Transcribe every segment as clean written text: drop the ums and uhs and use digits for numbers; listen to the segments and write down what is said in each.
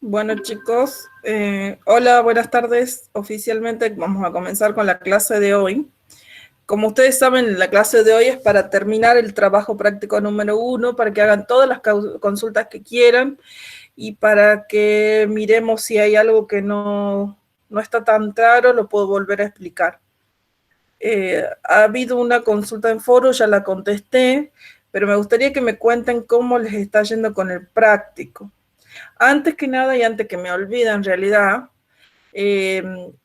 Bueno, chicos, hola, buenas tardes. Oficialmente vamos a comenzar con la clase de hoy. Como ustedes saben, la clase de hoy es para terminar el trabajo práctico número 1, para que hagan todas las consultas que quieran y para que miremos si hay algo que no está tan claro, lo puedo volver a explicar. Ha habido una consulta en foro, ya la contesté, pero me gustaría que me cuenten cómo les está yendo con el práctico. Antes que nada y antes que me olvide en realidad,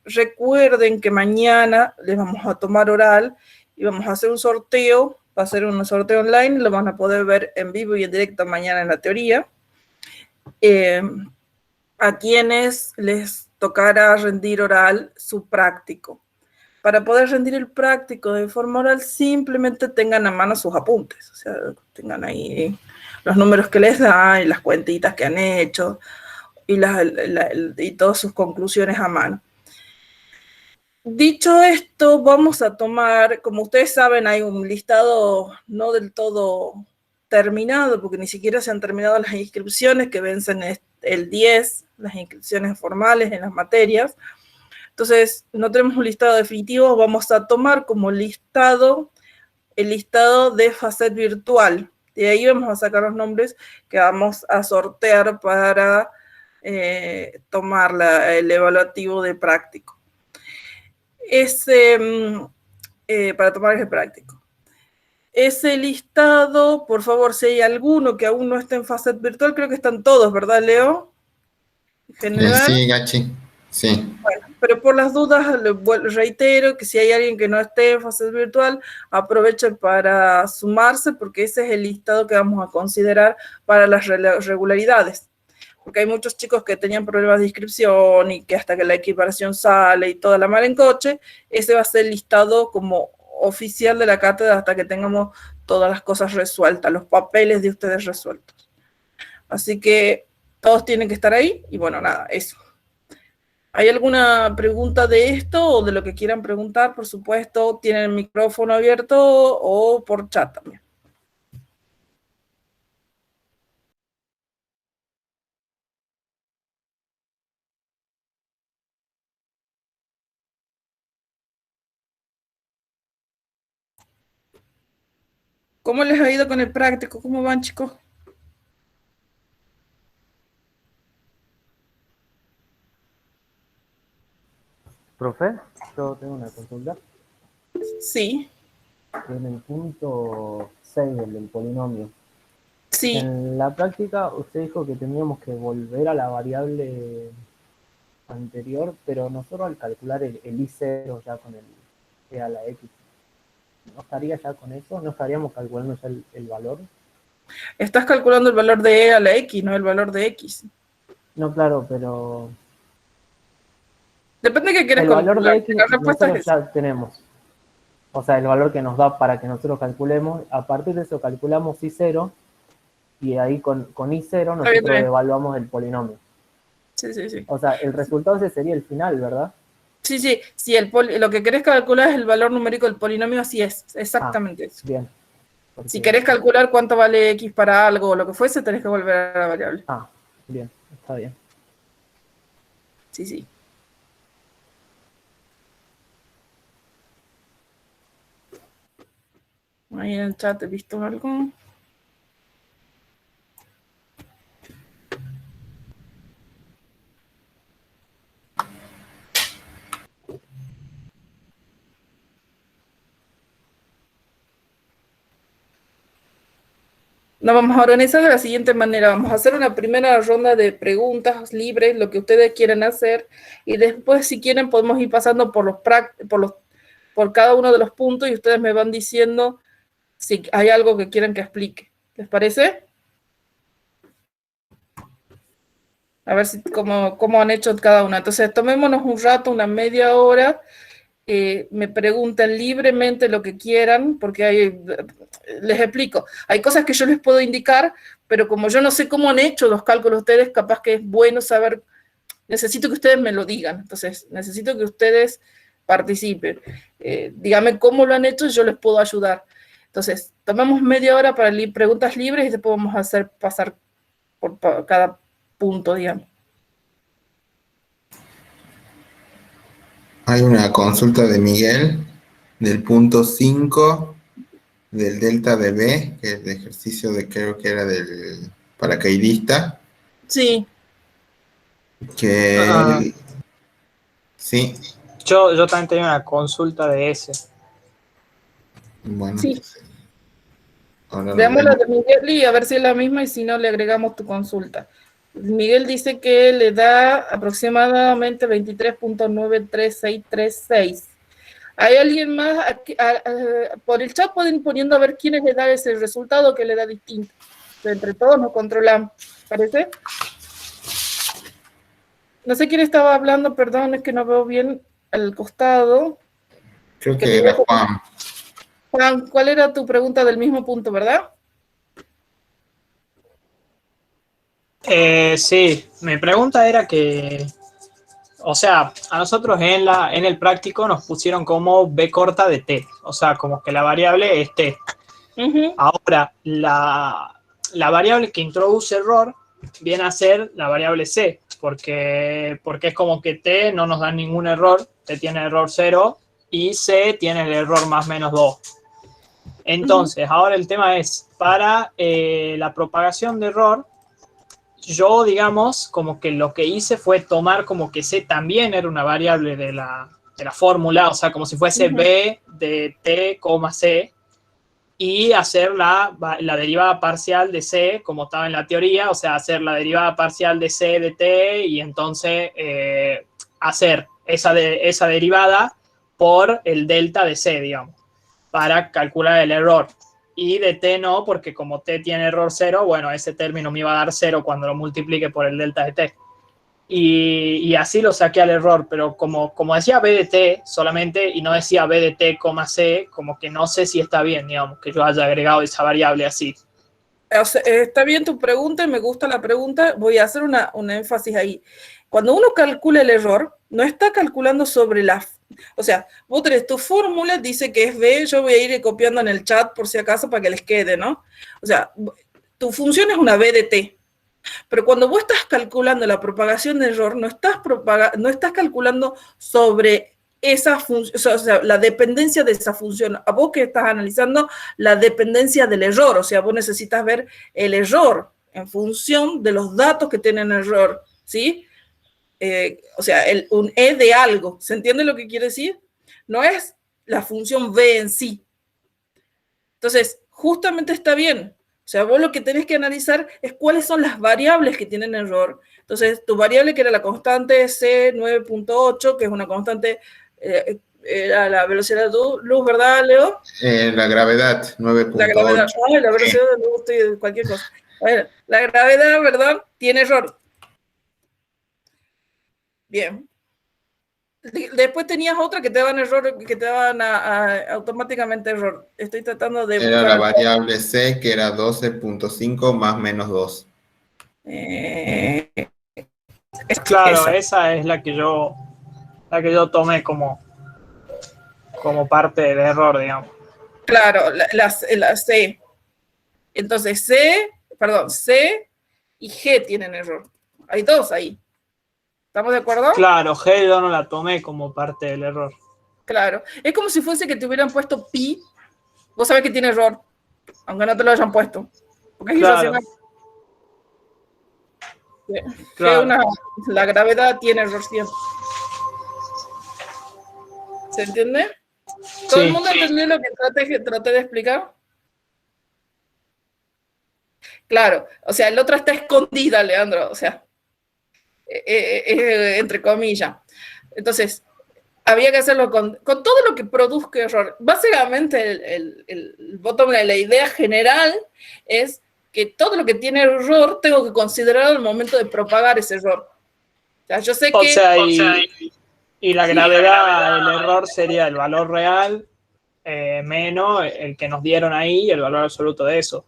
recuerden que mañana les vamos a tomar oral y vamos a hacer un sorteo, va a ser un sorteo online, lo van a poder ver en vivo y en directo mañana en la teoría. A quienes les tocará rendir oral su práctico. Para poder rendir el práctico de forma oral, simplemente tengan a mano sus apuntes, o sea, tengan ahí los números que les dan y las cuentitas que han hecho, y todas sus conclusiones a mano. Dicho esto, vamos a tomar, como ustedes saben, hay un listado no del todo terminado, porque ni siquiera se han terminado las inscripciones que vencen el 10, las inscripciones formales en las materias. Entonces, no tenemos un listado definitivo, vamos a tomar como listado el listado de FACET virtual. De ahí vamos a sacar los nombres que vamos a sortear para tomar el evaluativo de práctico. Para tomar ese práctico. Ese listado, por favor, si hay alguno que aún no esté en FACET virtual, creo que están todos, ¿verdad, Leo? En general. Sí, Gachi, sí. Bueno, pero por las dudas, reitero que si hay alguien que no esté en FACET virtual, aprovechen para sumarse, porque ese es el listado que vamos a considerar para las regularidades. Porque hay muchos chicos que tenían problemas de inscripción y que hasta que la equiparación sale y toda la mar en coche, ese va a ser listado como oficial de la cátedra hasta que tengamos todas las cosas resueltas, los papeles de ustedes resueltos. Así que todos tienen que estar ahí y bueno, nada, eso. ¿Hay alguna pregunta de esto o de lo que quieran preguntar? Por supuesto, tienen el micrófono abierto o por chat también. ¿Cómo les ha ido con el práctico? ¿Cómo van, chicos? Profe, yo tengo una consulta. Sí. En el punto 6 del polinomio. Sí. En la práctica usted dijo que teníamos que volver a la variable anterior, pero nosotros al calcular el I0 ya con el E a la X, ¿no estaría ya con eso? ¿No estaríamos calculando ya el valor? Estás calculando el valor de E a la X, no el valor de X. No, claro, pero... Depende de qué quieres el valor calcular. de X La respuesta nosotros es esa. ya tenemos. O sea, el valor que nos da para que nosotros calculemos, a partir de eso calculamos I0, y ahí con I0 nosotros evaluamos el polinomio. Sí, sí, sí. O sea, el resultado ese sería el final, ¿verdad? Sí, sí. Si lo que querés calcular es el valor numérico del polinomio, así es. Exactamente eso. Bien. Porque... si querés calcular cuánto vale X para algo o lo que fuese, tenés que volver a la variable. Bien. Está bien. Sí, sí. Ahí en el chat he visto algo. Nos vamos a organizar de la siguiente manera. Vamos a hacer una primera ronda de preguntas libres, lo que ustedes quieran hacer, y después, si quieren, podemos ir pasando por cada uno de los puntos y ustedes me van diciendo si hay algo que quieran que explique. ¿Les parece? A ver cómo han hecho cada una. Entonces, tomémonos un rato, una media hora. Me preguntan libremente lo que quieran, porque les explico, hay cosas que yo les puedo indicar, pero como yo no sé cómo han hecho los cálculos ustedes, capaz que es bueno saber, necesito que ustedes me lo digan, entonces necesito que ustedes participen, díganme cómo lo han hecho y yo les puedo ayudar. Entonces, tomamos media hora para preguntas libres y después vamos a hacer pasar por cada punto, digamos. Hay una consulta de Miguel del punto 5 del delta de B, que es el ejercicio de, creo que era del paracaidista, Sí. que Ah, sí, yo también tenía una consulta de ese. bueno, Sí. entonces ahora lo Veamos la vemos. de Miguel y a ver si es la misma y si no le agregamos tu consulta. Miguel dice que le da aproximadamente 23.936636. ¿Hay alguien más? Por el chat pueden ir poniendo a ver quiénes le da ese resultado que le da distinto. Entre todos nos controlamos. ¿Parece? No sé quién estaba hablando, perdón, es que no veo bien al costado. Creo Que que te era dejo. Juan. Juan, ¿cuál era tu pregunta del mismo punto, verdad? Sí, mi pregunta era que, o sea, a nosotros en el práctico nos pusieron como B corta de T, o sea, como que la variable es T. Uh-huh. Ahora, la variable que introduce error viene a ser la variable C, porque es como que T no nos da ningún error, T tiene error 0 y C tiene el error más menos 2. Entonces, ahora el tema es, para la propagación de error, yo, digamos, como que lo que hice fue tomar como que C también era una variable de la fórmula, o sea, como si fuese B de T, C, y hacer la derivada parcial de C, como estaba en la teoría, o sea, hacer la derivada parcial de C de T y entonces hacer esa derivada por el delta de C, digamos, para calcular el error. Y de T no, porque como T tiene error 0, bueno, ese término me iba a dar 0 cuando lo multiplique por el delta de T. Y así lo saqué al error, pero como decía B de T solamente y no decía B de T, C, como que no sé si está bien, digamos, que yo haya agregado esa variable así. O sea, está bien tu pregunta y me gusta la pregunta. Voy a hacer un énfasis ahí. Cuando uno calcula el error, no está calculando sobre la... O sea, vos tenés tu fórmula, dice que es B, yo voy a ir copiando en el chat por si acaso para que les quede, ¿no? O sea, tu función es una B de T. Pero cuando vos estás calculando la propagación de error, no estás calculando sobre esa función, o sea, la dependencia de esa función. A vos que estás analizando la dependencia del error, o sea, vos necesitas ver el error en función de los datos que tienen error, ¿sí? O sea, un E de algo. ¿Se entiende lo que quiere decir? No es la función B en sí. Entonces, justamente está bien. O sea, vos lo que tenés que analizar es cuáles son las variables que tienen error. Entonces, tu variable que era la constante C9.8, que es una constante, era la velocidad de luz, ¿verdad, Leo? La gravedad, La gravedad, 9.8. ay, la velocidad de luz, estoy cualquier cosa. A ver, la gravedad, ¿verdad? Tiene error. Bien. Después tenías otra que te daban error, que te daban automáticamente error. Estoy tratando de Era buscar la acá. variable C, que era 12.5 más menos 2. Eh, Claro, esa. esa es la que yo tomé como parte del error, digamos. Claro, la C. Entonces C y G tienen error. Hay dos ahí. ¿Estamos de acuerdo? Claro, G yo no la tomé como parte del error. Claro. Es como si fuese que te hubieran puesto pi. Vos sabés que tiene error, aunque no te lo hayan puesto. Porque es Claro, irracional. claro. La gravedad tiene error siempre. ¿Se entiende? ¿Todo el Sí, mundo entendió lo que traté de explicar? Claro. O sea, la otra está escondida, Leandro. O sea, entre comillas. Entonces, había que hacerlo con todo lo que produzca error. Básicamente, el bottom line, la idea general es que todo lo que tiene error tengo que considerar al momento de propagar ese error. O sea, yo sé o que... sea, y la Sí, gravedad, el error sería el valor real menos el que nos dieron ahí y el valor absoluto de eso.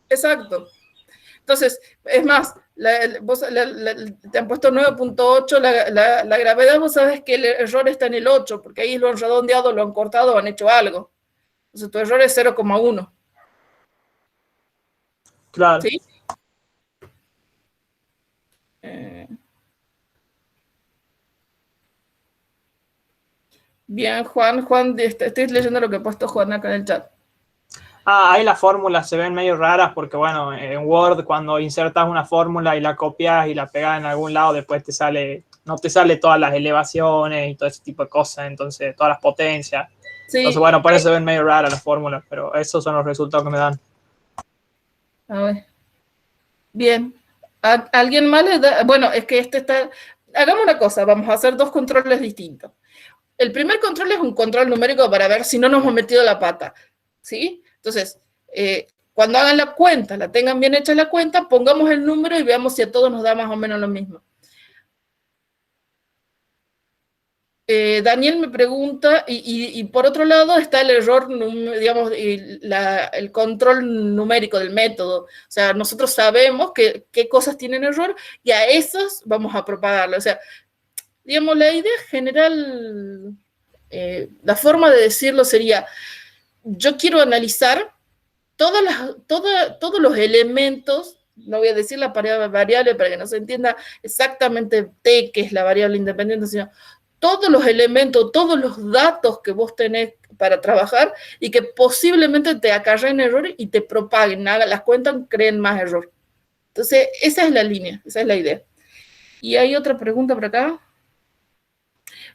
exacto. Entonces, es más, te han puesto 9.8, la gravedad, vos sabes que el error está en el 8, porque ahí lo han redondeado, lo han cortado, han hecho algo. Entonces, tu error es 0,1. Claro. ¿Sí? Eh, Bien, Juan, estoy leyendo lo que ha puesto Juan acá en el chat. Ahí las fórmulas se ven medio raras porque, bueno, en Word cuando insertas una fórmula y la copias y la pegas en algún lado, después no te sale todas las elevaciones y todo ese tipo de cosas, entonces todas las potencias. Sí. Entonces, bueno, por eso se ven medio raras las fórmulas, pero esos son los resultados que me dan. A ver. Bien. ¿Alguien más le da? Bueno, es que Hagamos una cosa, vamos a hacer 2 controles distintos. El primer control es un control numérico para ver si no nos hemos metido la pata, ¿sí? Entonces, cuando hagan la cuenta, la tengan bien hecha la cuenta, pongamos el número y veamos si a todos nos da más o menos lo mismo. Daniel me pregunta, y por otro lado está el error, digamos, el control numérico del método. O sea, nosotros sabemos qué cosas tienen error y a esos vamos a propagarlo. O sea, digamos, la idea general, la forma de decirlo sería, yo quiero analizar todos los elementos, no voy a decir la variable para que no se entienda exactamente T, que es la variable independiente, sino todos los elementos, todos los datos que vos tenés para trabajar y que posiblemente te acarreen error y te propaguen, las cuentas creen más error. Entonces, esa es la línea, esa es la idea. Y hay otra pregunta por acá.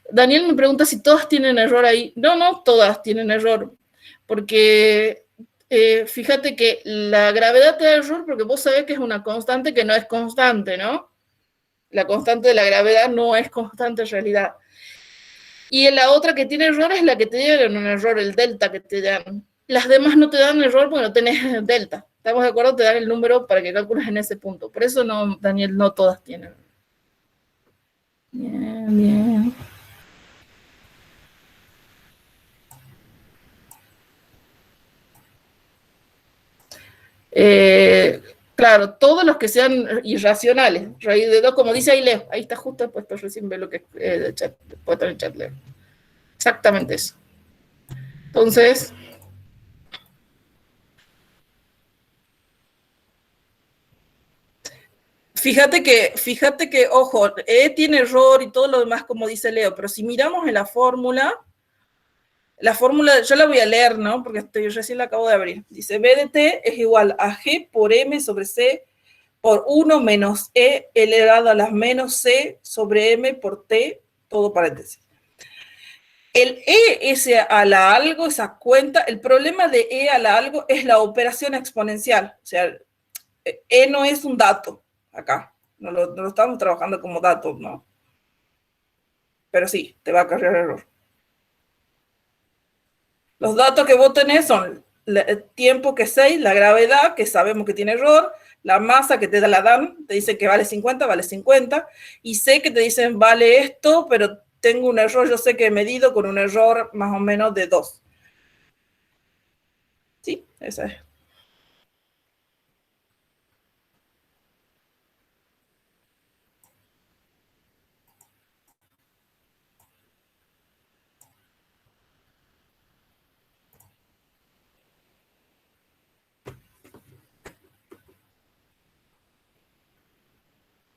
Daniel me pregunta si todas tienen error ahí. No todas tienen error, porque fíjate que la gravedad te da error porque vos sabés que es una constante que no es constante, ¿no? La constante de la gravedad no es constante en realidad. Y la otra que tiene error es la que te dieron un error, el delta que te dan. Las demás no te dan error porque no tenés delta. ¿Estamos de acuerdo? Te dan el número para que calcules en ese punto. Por eso, no, Daniel, no todas tienen. Bien, bien. Claro, todos los que sean irracionales, raíz de 2, como dice ahí Leo, ahí está justo puesto, recién ve lo que el chat, puesto en el chat Leo. Exactamente eso. Entonces, fíjate que, ojo, E tiene error y todo lo demás, como dice Leo, pero si miramos en la fórmula, yo la voy a leer, ¿no? Porque recién la acabo de abrir. Dice, B de T es igual a G por M sobre C por 1 menos E elevado a las menos C sobre M por T, todo paréntesis. El E ese a la algo, esa cuenta, el problema de E a la algo es la operación exponencial. O sea, E no es un dato acá. No lo estamos trabajando como dato, ¿no? Pero sí, te va a cargar error. Los datos que vos tenés son el tiempo que es 6, la gravedad, que sabemos que tiene error, la masa que te la dan, te dice que vale 50, vale 50, y sé que te dicen vale esto, pero tengo un error, yo sé que he medido con un error más o menos de 2. ¿Sí? Esa es.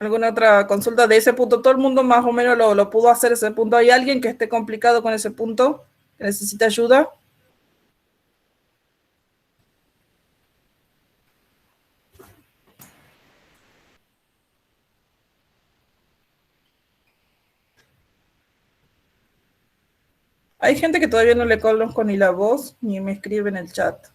¿Alguna otra consulta de ese punto? Todo el mundo más o menos lo pudo hacer ese punto. ¿Hay alguien que esté complicado con ese punto? ¿Que necesite ayuda? Hay gente que todavía no le conozco ni la voz, ni me escribe en el chat.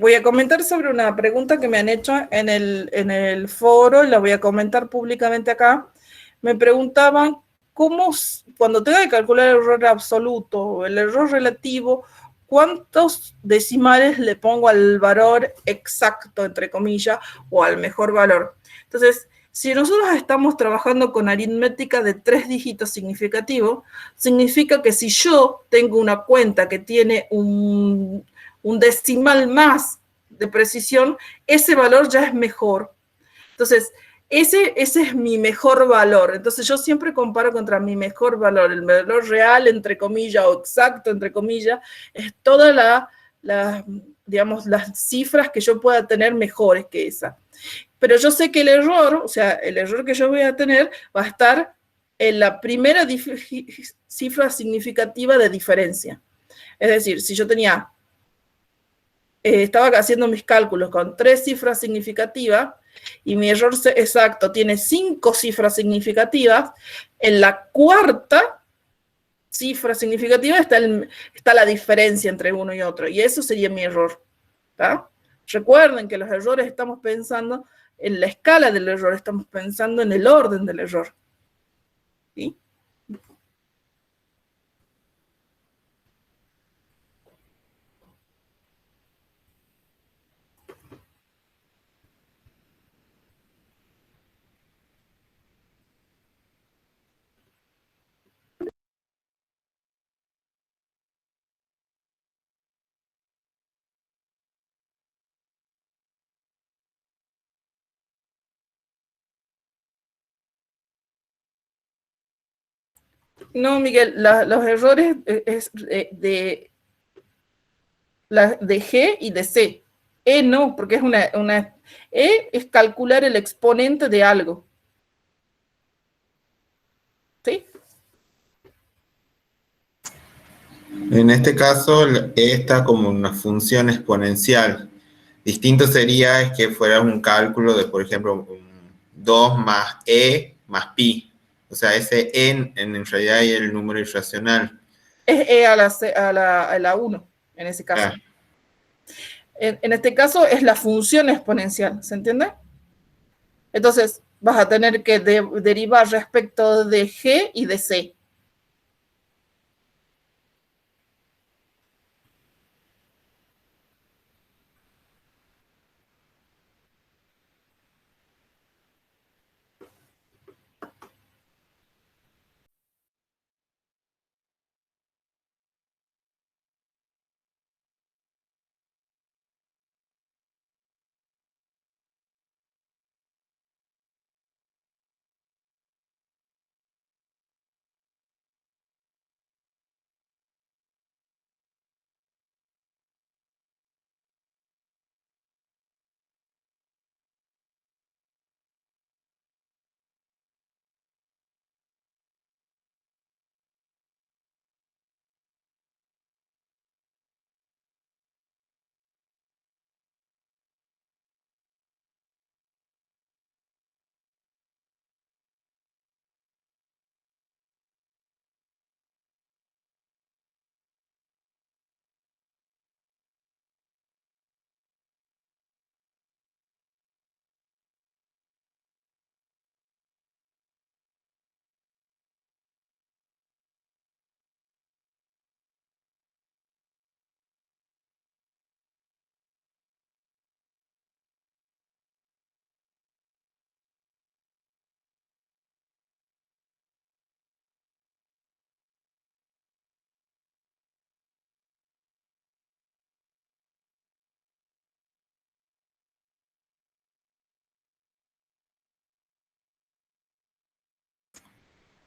Voy a comentar sobre una pregunta que me han hecho en el foro, y la voy a comentar públicamente acá. Me preguntaban cómo, cuando tenga que calcular el error absoluto o el error relativo, ¿cuántos decimales le pongo al valor exacto, entre comillas, o al mejor valor? Entonces, si nosotros estamos trabajando con aritmética de 3 dígitos significativos, significa que si yo tengo una cuenta que tiene un decimal más de precisión, ese valor ya es mejor. Entonces, ese es mi mejor valor. Entonces yo siempre comparo contra mi mejor valor. El valor real, entre comillas, o exacto, entre comillas, es toda digamos, las cifras que yo pueda tener mejores que esa. Pero yo sé que el error, o sea, el error que yo voy a tener va a estar en la primera cifra significativa de diferencia. Es decir, si yo tenía, estaba haciendo mis cálculos con 3 cifras significativas y mi error exacto tiene 5 cifras significativas, en la cuarta cifra significativa está la diferencia entre uno y otro, y eso sería mi error. ¿Tá? Recuerden que los errores estamos pensando en la escala del error, estamos pensando en el orden del error. ¿Sí? No, Miguel, los errores es de G y de C. E no, porque es E es calcular el exponente de algo. ¿Sí? En este caso, E está como una función exponencial. Distinto sería que fuera un cálculo de, por ejemplo, 2 más E más pi. O sea, ese en realidad es el número irracional. Es E a la 1, en ese caso. Ah. En este caso es la función exponencial, ¿se entiende? Entonces vas a tener que derivar respecto de G y de C.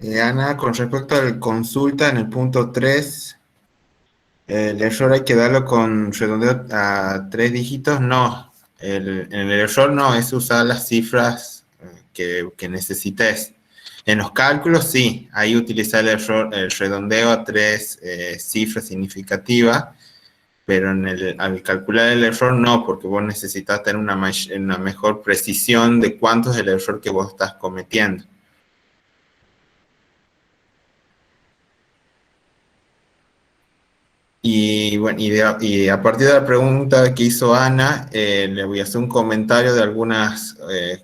Ana, con respecto a la consulta en el punto 3, el error hay que darlo con redondeo a 3 dígitos. No, el error no, es usar las cifras que necesites. En los cálculos sí, ahí utilizar el redondeo a 3 cifras significativas, pero al calcular el error no, porque vos necesitas tener una mejor precisión de cuánto es el error que vos estás cometiendo. Y bueno, y a partir de la pregunta que hizo Ana, le voy a hacer un comentario de algunas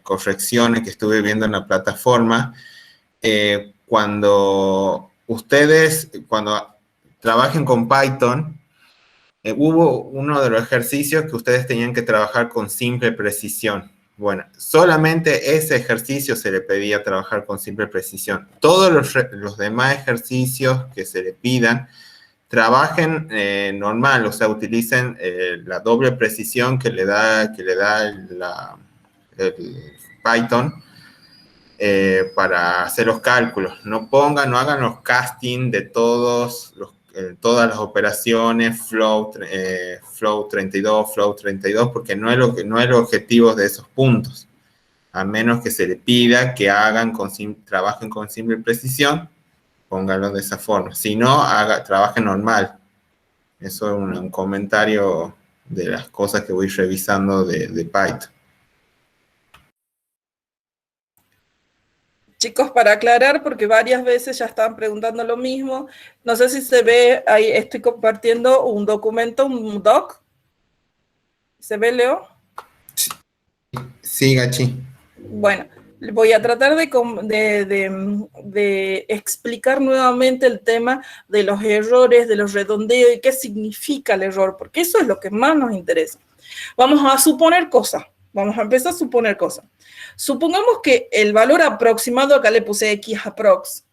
correcciones que estuve viendo en la plataforma. Cuando trabajen con Python, hubo uno de los ejercicios que ustedes tenían que trabajar con simple precisión. Bueno, solamente ese ejercicio se le pedía trabajar con simple precisión. Todos los demás ejercicios que se le pidan, trabajen normal, o sea, utilicen la doble precisión que le da el Python, para hacer los cálculos. No hagan los casting de todas las operaciones, flow 32, flow 32, porque no es el objetivo de esos puntos. A menos que se le pida que trabajen con simple precisión, pónganlo de esa forma. Si no, trabajen normal. Eso es un comentario de las cosas que voy revisando de Python. Chicos, para aclarar, porque varias veces ya estaban preguntando lo mismo, no sé si se ve, ahí estoy compartiendo un documento, un doc. ¿Se ve, Leo? Sí, Gachi. Bueno, voy a tratar de explicar nuevamente el tema de los errores, de los redondeos y qué significa el error, porque eso es lo que más nos interesa. Vamos a suponer cosas. Vamos a empezar a suponer cosas. Supongamos que el valor aproximado, acá le puse x aprox,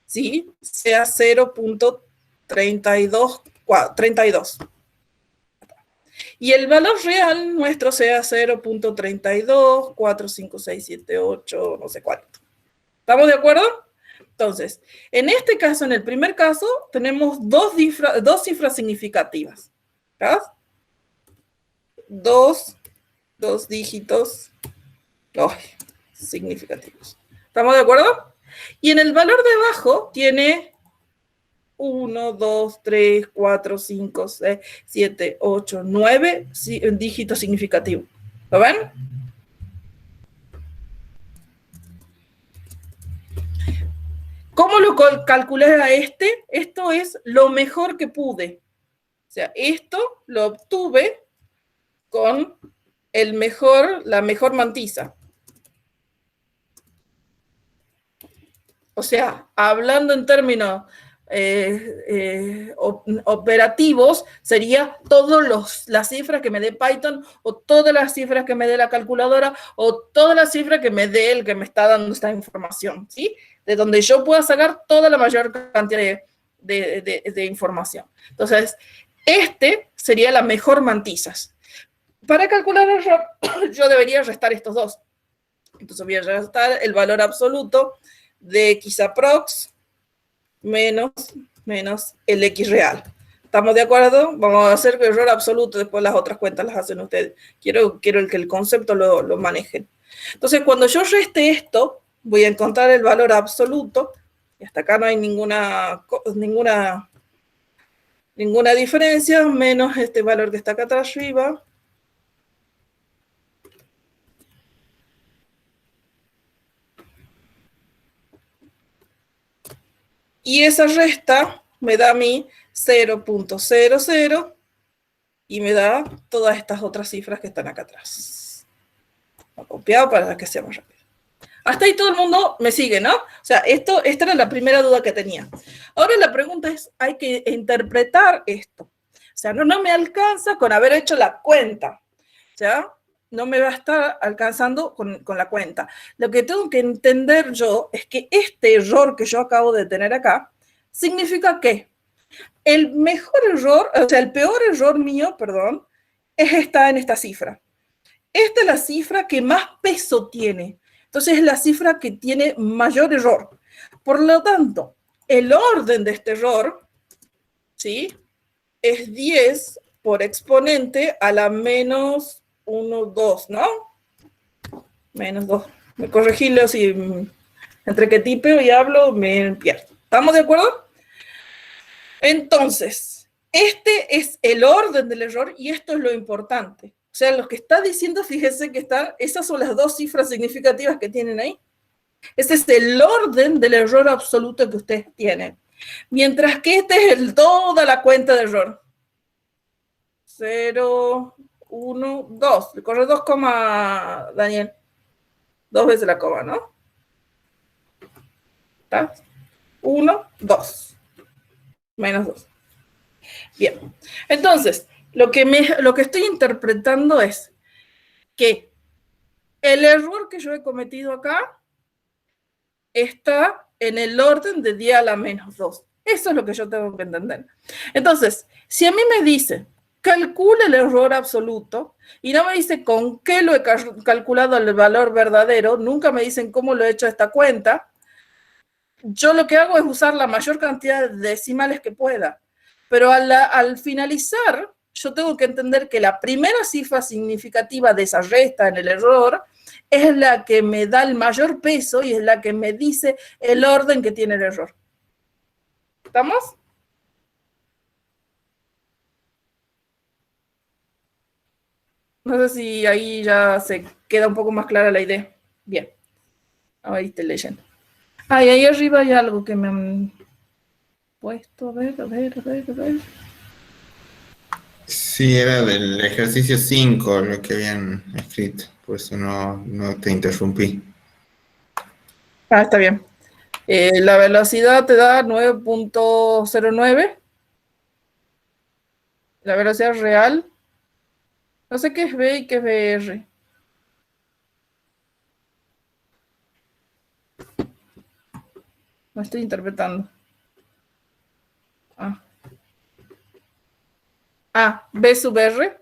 ¿sí? Sea 0.32. Y el valor real nuestro sea 0.32, 4, 5, 6, 7, 8, no sé cuánto. ¿Estamos de acuerdo? Entonces, en este caso, en el primer caso, tenemos dos cifras significativas. ¿Verdad? Dos dígitos significativos. ¿Estamos de acuerdo? Y en el valor de abajo tiene 1, 2, 3, 4, 5, 6, 7, 8, 9 dígitos significativos. ¿Lo ven? ¿Cómo lo calculé a este? Esto es lo mejor que pude. O sea, esto lo obtuve con la mejor mantisa. O sea, hablando en términos operativos, sería todas las cifras que me dé Python, o todas las cifras que me dé la calculadora, o todas las cifras que me dé el que me está dando esta información, ¿sí? De donde yo pueda sacar toda la mayor cantidad de información. Entonces, este sería la mejor mantizas. Para calcular el error, yo debería restar estos dos. Entonces voy a restar el valor absoluto de x aprox menos el x real. ¿Estamos de acuerdo? Vamos a hacer el error absoluto, después las otras cuentas las hacen ustedes. Quiero que el concepto lo manejen. Entonces, cuando yo reste esto, voy a encontrar el valor absoluto, y hasta acá no hay ninguna diferencia, menos este valor que está acá atrás arriba. Y esa resta me da a mí 0.00 y me da todas estas otras cifras que están acá atrás. Lo he copiado para que sea más rápido. Hasta ahí todo el mundo me sigue, ¿no? O sea, esta era la primera duda que tenía. Ahora la pregunta es, hay que interpretar esto. O sea, no me alcanza con haber hecho la cuenta, ¿ya? No me va a estar alcanzando con la cuenta. Lo que tengo que entender yo es que este error que yo acabo de tener acá significa que el mejor error, o sea, el peor error mío, perdón, está en esta cifra. Esta es la cifra que más peso tiene. Entonces es la cifra que tiene mayor error. Por lo tanto, el orden de este error, ¿sí? Es 10 por exponente a la menos 1, 2, ¿no? Menos 2. Me corregí, Leo, si entre que tipeo y hablo me pierdo. ¿Estamos de acuerdo? Entonces, este es el orden del error y esto es lo importante. O sea, lo que está diciendo, fíjense que esas son las dos cifras significativas que tienen ahí. Ese es el orden del error absoluto que ustedes tienen. Mientras que este es toda la cuenta de error. 0, 1, 2. Le corre 2, Daniel. 2 veces la coma, ¿no? ¿Está? 1, 2. Menos 2. Bien. Entonces, lo que estoy interpretando es que el error que yo he cometido acá está en el orden de 10 a la menos 2. Eso es lo que yo tengo que entender. Entonces, si a mí me dice calcula el error absoluto y no me dice con qué lo he calculado el valor verdadero, nunca me dicen cómo lo he hecho esta cuenta. Yo lo que hago es usar la mayor cantidad de decimales que pueda, pero al finalizar, yo tengo que entender que la primera cifra significativa de esa resta en el error es la que me da el mayor peso y es la que me dice el orden que tiene el error. ¿Estamos? No sé si ahí ya se queda un poco más clara la idea. Bien, ahí estoy leyendo. Ah, y ahí arriba hay algo que me han puesto. A ver, a ver, a ver, a ver. Sí, era del ejercicio 5 lo que habían escrito, por eso no te interrumpí. Ah, está bien. La velocidad te da 9.09. La velocidad real. No sé qué es B y qué es BR. No estoy interpretando. Ah. Ah, B sub R.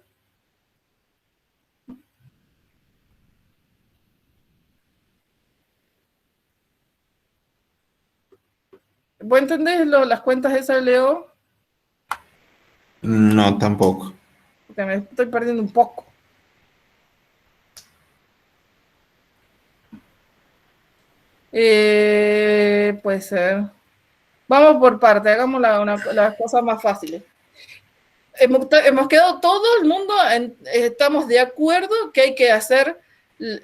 ¿Vos entendés las cuentas esas, Leo? No, tampoco. Porque me estoy perdiendo un poco. Puede ser. Vamos por parte, hagamos las cosas más fáciles. Hemos quedado todo el mundo, estamos de acuerdo que hay que hacer,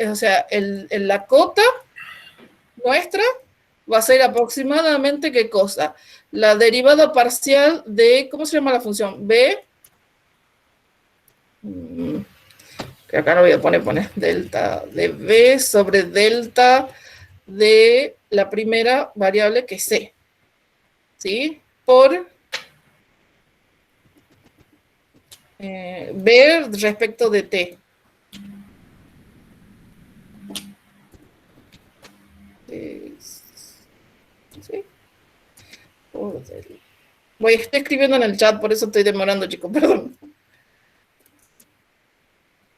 o sea, la cota nuestra va a ser aproximadamente ¿qué cosa? La derivada parcial de, ¿cómo se llama la función? B, que acá lo voy a poner delta de B sobre delta de la primera variable que es C, ¿sí? Por B respecto de T. ¿Sí? Voy, estoy escribiendo en el chat, por eso estoy demorando, chicos, perdón.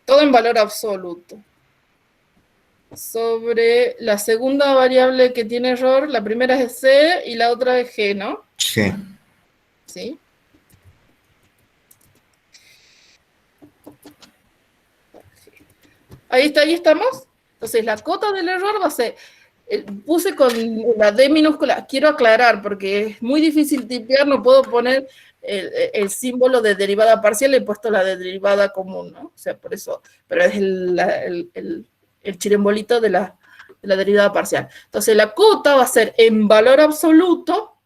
Todo en valor absoluto. Sobre la segunda variable que tiene error, la primera es C y la otra es G, ¿no? Sí. ¿Sí? Ahí está, ahí estamos. Entonces, la cota del error va a ser, puse con la D minúscula, quiero aclarar, porque es muy difícil tipear, no puedo poner el símbolo de derivada parcial, he puesto la de derivada común, ¿no? O sea, por eso, pero es el chirimbolito de la derivada parcial. Entonces, la cota va a ser en valor absoluto,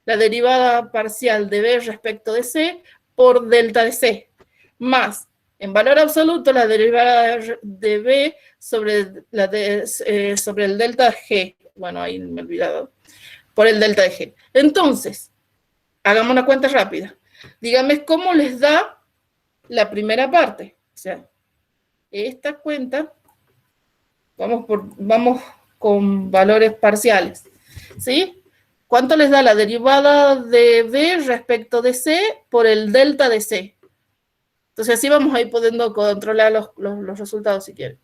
la derivada parcial de B respecto de C por delta de C, más en valor absoluto la derivada de B sobre, sobre el delta G. Bueno, ahí me he olvidado. Por el delta de G. Entonces, hagamos una cuenta rápida. Díganme cómo les da la primera parte. O sea, esta cuenta, vamos con valores parciales. ¿Sí? ¿Cuánto les da la derivada de B respecto de C por el delta de C? Entonces así vamos a ir pudiendo controlar los resultados si quieren.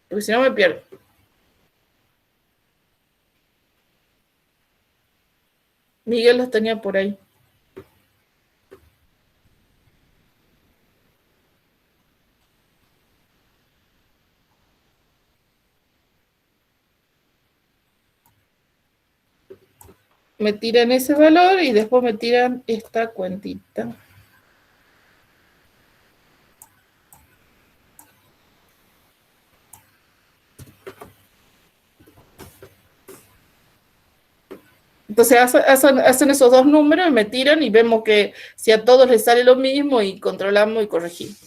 Porque si no me pierdo. Miguel los tenía por ahí. Me tiran ese valor y después me tiran esta cuentita. Entonces hacen esos dos números, me tiran y vemos que si a todos les sale lo mismo y controlamos y corregimos.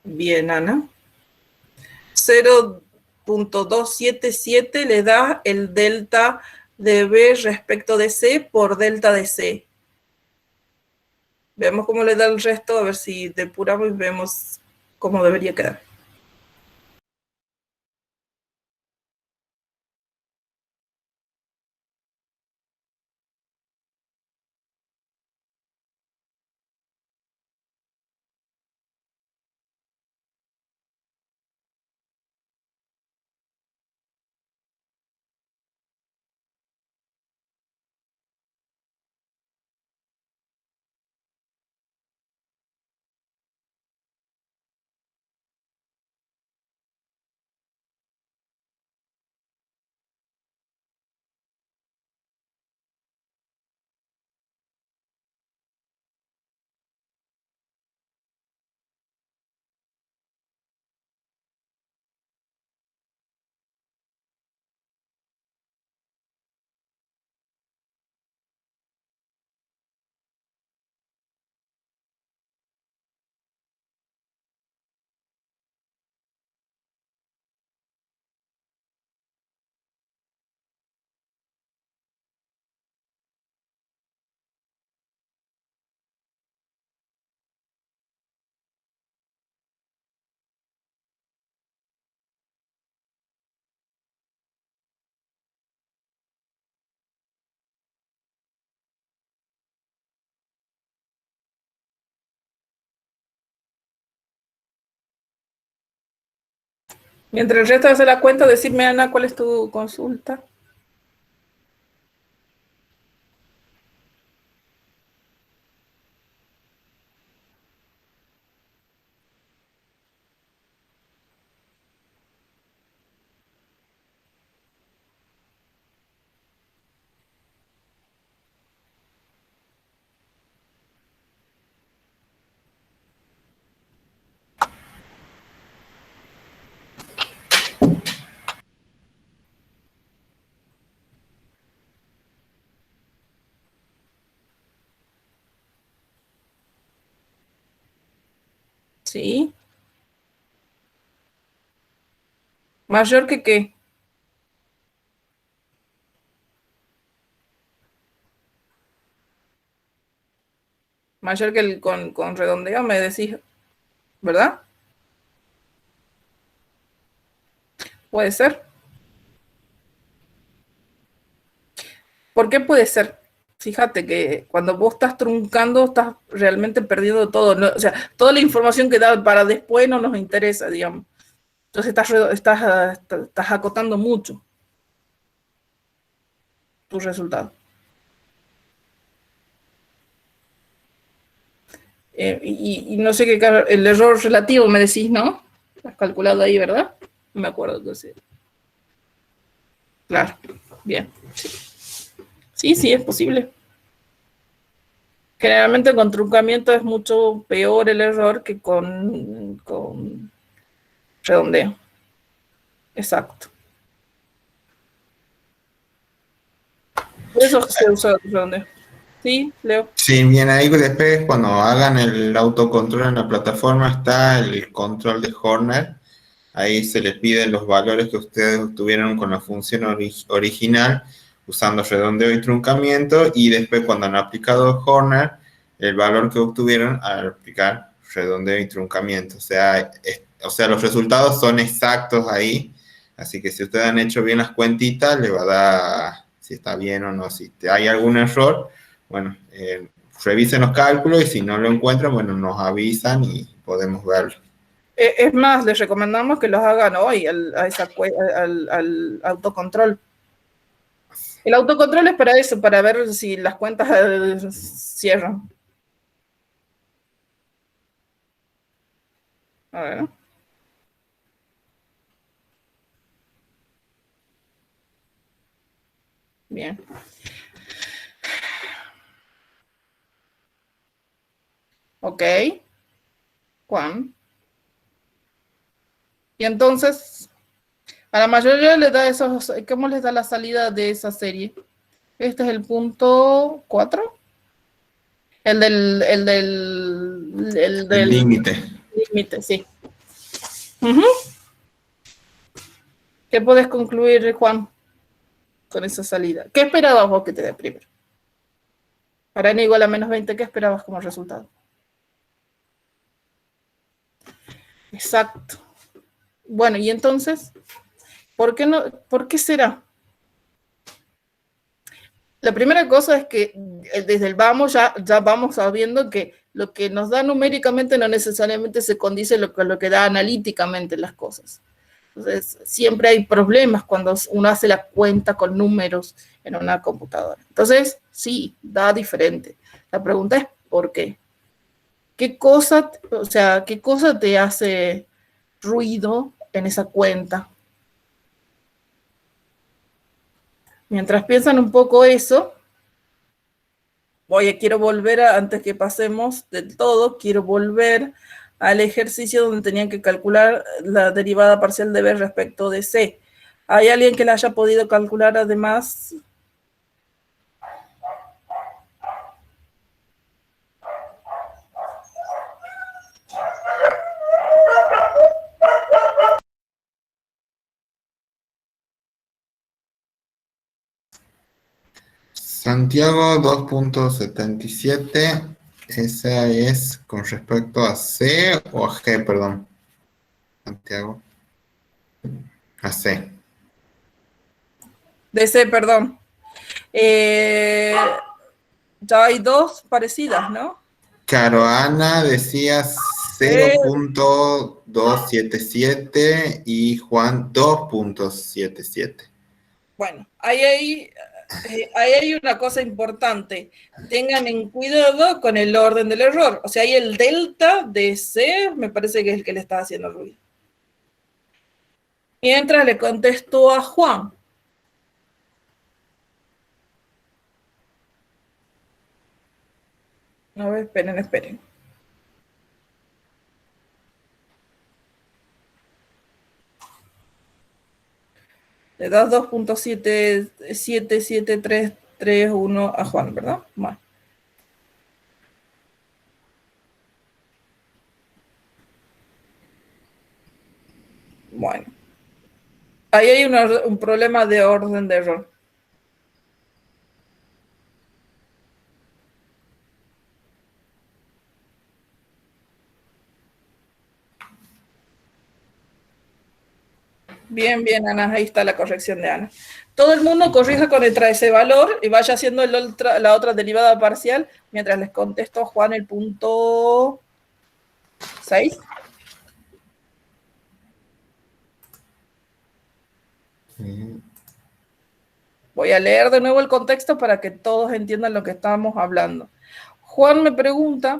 Bien, Ana. 0.277 le da el delta de B respecto de C por delta de C. Veamos cómo le da el resto, a ver si depuramos y vemos cómo debería quedar. Mientras el resto hace la cuenta, decirme, Ana, ¿cuál es tu consulta? Sí. ¿Mayor que qué? Mayor que el con redondeo, me decís, ¿verdad? Puede ser. ¿Por qué puede ser? Fíjate que cuando vos estás truncando, estás realmente perdiendo todo, ¿no? O sea, toda la información que da para después no nos interesa, digamos. Entonces estás acotando mucho tu resultado. Y no sé qué, el error relativo me decís, ¿no? Has calculado ahí, ¿verdad? No me acuerdo. Entonces. Claro, bien. Sí, sí, es posible. Generalmente con truncamiento es mucho peor el error que con redondeo. Exacto. Por eso se usa el redondeo. Sí, Leo. Sí, bien, ahí después cuando hagan el autocontrol en la plataforma está el control de Horner. Ahí se les piden los valores que ustedes obtuvieron con la función original usando redondeo y truncamiento, y después cuando han aplicado Horner, el valor que obtuvieron al aplicar redondeo y truncamiento. O sea, los resultados son exactos ahí, así que si ustedes han hecho bien las cuentitas, le va a dar si está bien o no. Si hay algún error, bueno, revisen los cálculos y si no lo encuentran, bueno, nos avisan y podemos verlo. Es más, les recomendamos que los hagan hoy al autocontrol. El autocontrol es para eso, para ver si las cuentas cierran. A ver. Bien. Ok. Juan. Y entonces, a la mayoría le da esos, ¿cómo les da la salida de esa serie? Este es el punto 4. El del El límite. límite, sí. Ujú. ¿Qué puedes concluir, Juan, con esa salida? ¿Qué esperabas vos que te dé primero? Para n igual a menos 20, ¿qué esperabas como resultado? Exacto. Bueno, y entonces, ¿por qué no? ¿Por qué será? La primera cosa es que desde el vamos ya vamos sabiendo que lo que nos da numéricamente no necesariamente se condice con lo que da analíticamente las cosas. Entonces, siempre hay problemas cuando uno hace la cuenta con números en una computadora. Entonces, sí, da diferente. La pregunta es ¿por qué? ¿Qué cosa te hace ruido en esa cuenta? Mientras piensan un poco eso, quiero volver antes que pasemos del todo, quiero volver al ejercicio donde tenían que calcular la derivada parcial de B respecto de C. ¿Hay alguien que la haya podido calcular además? Santiago 2.77, esa es con respecto a C o a G, perdón. Santiago. A C. De C, perdón. Ya hay dos parecidas, ¿no? Claro, Ana decía Eh, 0.277 y Juan 2.77. Bueno, ahí hay una cosa importante. Tengan en cuidado con el orden del error. O sea, ahí el delta de C me parece que es el que le está haciendo ruido. Mientras le contesto a Juan. A ver, esperen. Le das 2.77331 a Juan, ¿verdad? Bueno. Bueno. Ahí hay un problema de orden de error. Bien, Ana, ahí está la corrección de Ana. Todo el mundo corrija con ese valor y vaya haciendo la otra derivada parcial mientras les contesto a Juan el punto 6. Voy a leer de nuevo el contexto para que todos entiendan lo que estábamos hablando. Juan me pregunta,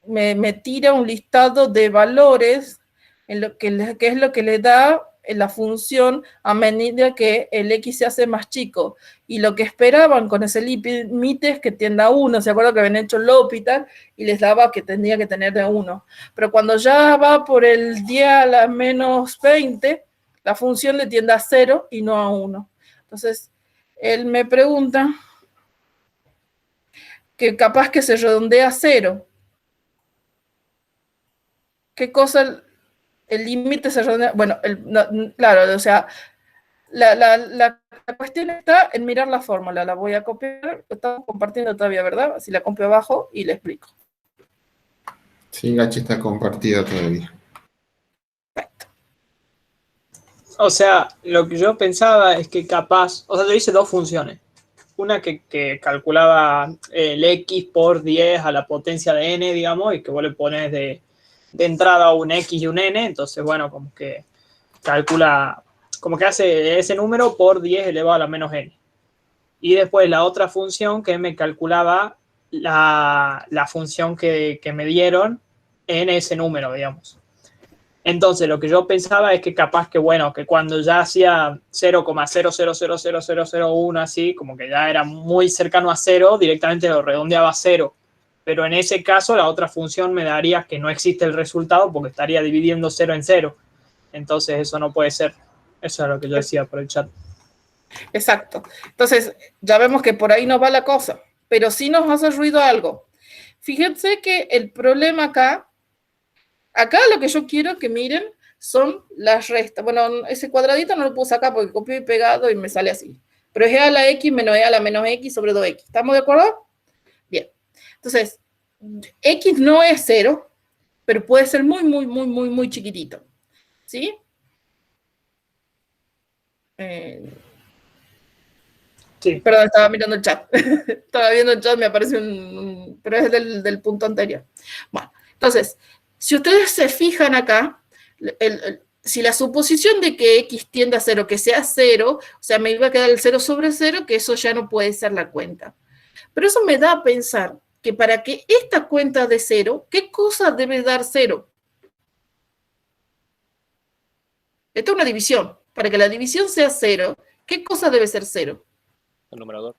me tira un listado de valores en que es lo que le da la función a medida que el X se hace más chico. Y lo que esperaban con ese límite es que tienda a 1. ¿Se acuerdan que habían hecho L'Hopital y les daba que tendría que tener de 1? Pero cuando ya va por el 10 a la menos 20, la función le tiende a 0 y no a 1. Entonces, él me pregunta que capaz que se redondea a 0. ¿Qué cosa el límite se redondea? Bueno, claro, o sea, la cuestión está en mirar la fórmula. La voy a copiar, estamos compartiendo todavía, ¿verdad? Así la copio abajo y le explico. Sí, Gachi está compartido todavía. Perfecto. O sea, lo que yo pensaba es que capaz, o sea, yo hice dos funciones. Una que calculaba el X por 10 a la potencia de n, digamos, y que vos le pones de entrada un X y un n, entonces, bueno, como que calcula, como que hace ese número por 10 elevado a la menos n. Y después la otra función que me calculaba la función que me dieron en ese número, digamos. Entonces, lo que yo pensaba es que capaz que, bueno, que cuando ya hacía 0,0000001, así, como que ya era muy cercano a 0, directamente lo redondeaba a 0. Pero en ese caso, la otra función me daría que no existe el resultado porque estaría dividiendo 0 en 0. Entonces, eso no puede ser. Eso es lo que yo decía por el chat. Exacto. Entonces, ya vemos que por ahí no va la cosa, pero sí nos hace ruido algo. Fíjense que el problema acá lo que yo quiero que miren, son las restas. Bueno, ese cuadradito no lo puse acá porque copié y pegado y me sale así. Pero es e a la x menos e a la menos x sobre 2x. ¿Estamos de acuerdo? Bien. Entonces, x no es 0, pero puede ser muy, muy, muy, muy, muy chiquitito. ¿Sí? Sí. Perdón, estaba mirando el chat. Estaba viendo el chat, me apareció pero es del punto anterior. Bueno, entonces, si ustedes se fijan acá, si la suposición de que x tiende a 0, que sea 0, o sea, me iba a quedar el 0 sobre 0, que eso ya no puede ser la cuenta. Pero eso me da a pensar que para que esta cuenta de 0, ¿qué cosa debe dar 0? Esto es una división. Para que la división sea 0, ¿qué cosa debe ser 0? El numerador.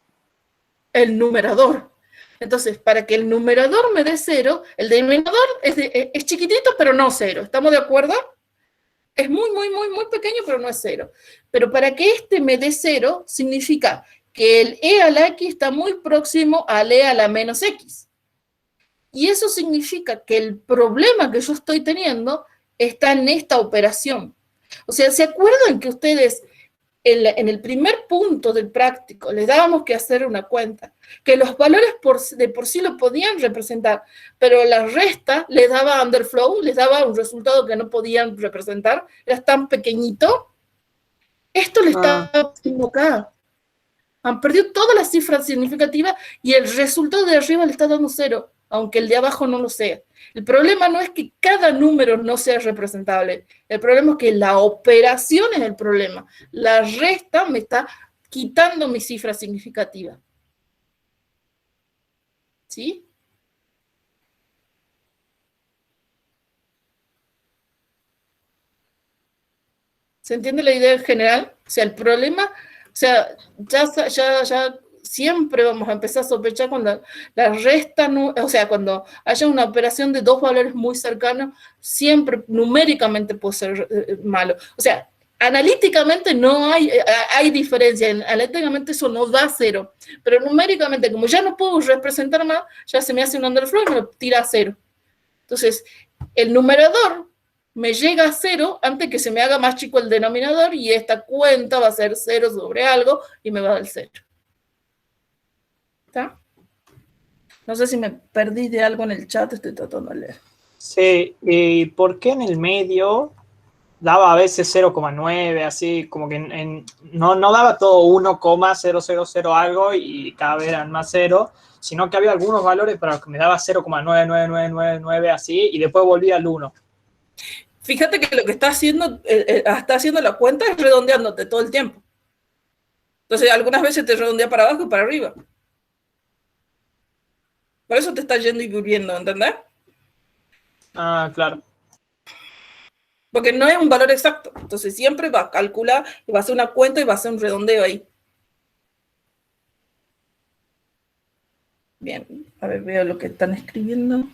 El numerador. Entonces, para que el numerador me dé 0, el denominador es chiquitito, pero no 0. ¿Estamos de acuerdo? Es muy, muy, muy, muy pequeño, pero no es 0. Pero para que este me dé 0, significa que el e a la x está muy próximo al e a la menos x. Y eso significa que el problema que yo estoy teniendo está en esta operación. O sea, ¿se acuerdan que ustedes en el primer punto del práctico les dábamos que hacer una cuenta, que los valores de por sí lo podían representar, pero la resta les daba underflow, les daba un resultado que no podían representar, era tan pequeñito? Esto le está haciendo acá. Han perdido todas las cifras significativas y el resultado de arriba le está dando 0, aunque el de abajo no lo sea. El problema no es que cada número no sea representable, el problema es que la operación es el problema. La resta me está quitando mi cifra significativa. ¿Sí? ¿Se entiende la idea en general? O sea, el problema, o sea, ya siempre vamos a empezar a sospechar cuando la resta, no, o sea, cuando haya una operación de dos valores muy cercanos, siempre numéricamente puede ser malo. O sea, analíticamente no hay diferencia, analíticamente eso no da 0, pero numéricamente, como ya no puedo representar más, ya se me hace un underflow y me lo tira a 0. Entonces, el numerador me llega a 0 antes que se me haga más chico el denominador y esta cuenta va a ser 0 sobre algo y me va a dar 0. ¿Está? No sé si me perdí de algo en el chat, estoy tratando de leer. Sí, ¿y por qué en el medio daba a veces 0,9, así como que no daba todo 1,000 algo y cada vez eran más 0, sino que había algunos valores para los que me daba 0,99999 así y después volvía al 1. Fíjate que lo que está haciendo la cuenta es redondeándote todo el tiempo. Entonces, algunas veces te redondea para abajo y para arriba. Por eso te está yendo y volviendo, ¿entendés? Ah, claro. Porque no es un valor exacto. Entonces, siempre va a calcular y va a hacer una cuenta y va a hacer un redondeo ahí. Bien, a ver, veo lo que están escribiendo.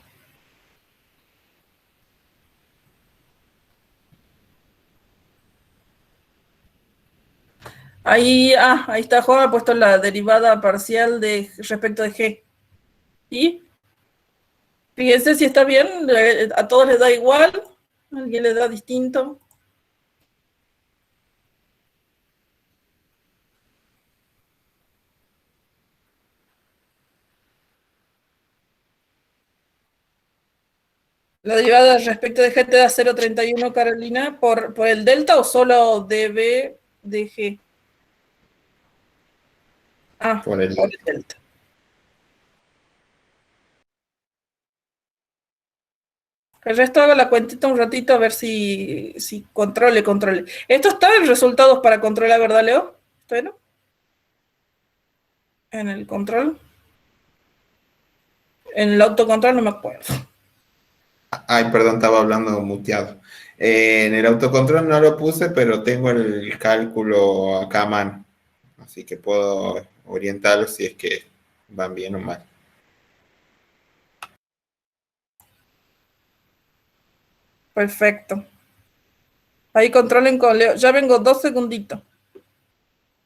Ahí está, Juan ha puesto la derivada parcial respecto de G. ¿Y? Fíjense si está bien, a todos les da igual, a alguien le da distinto. La derivada respecto de G te da 0,31, Carolina, por el delta o solo dB de G. Por el delta. El resto hago la cuentita un ratito a ver si controle. Esto está en resultados para controlar, ¿verdad, Leo? Bueno. En el control. En el autocontrol no me acuerdo. Ay, perdón, estaba hablando muteado. En el autocontrol no lo puse, pero tengo el cálculo acá a mano. Así que puedo orientarlo si es que van bien o mal. Perfecto. Ahí controlen con Leo. Ya vengo 2 segunditos.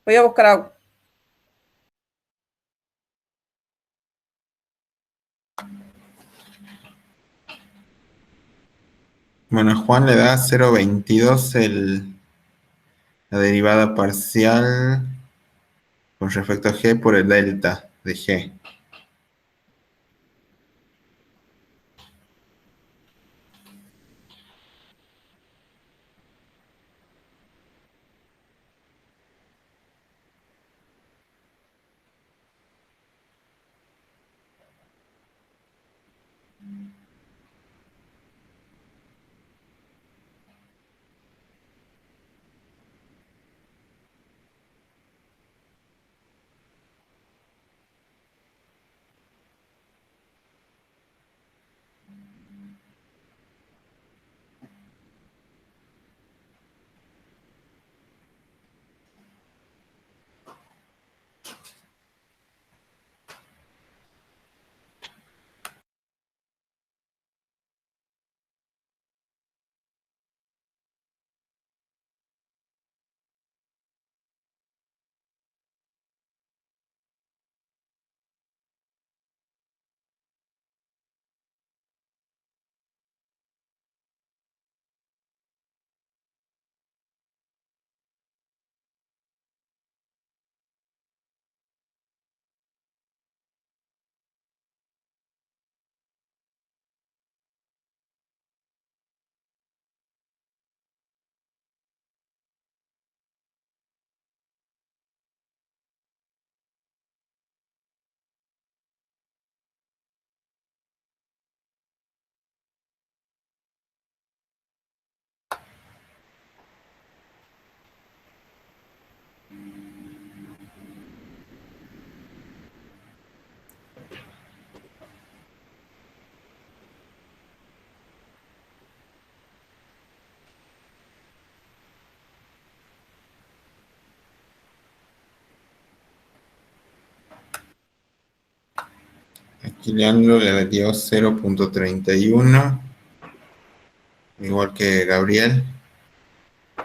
Voy a buscar agua. Bueno, Juan le da 0,22 la derivada parcial con respecto a G por el delta de G. Aquí Leandro le dio 0,31, igual que Gabriel.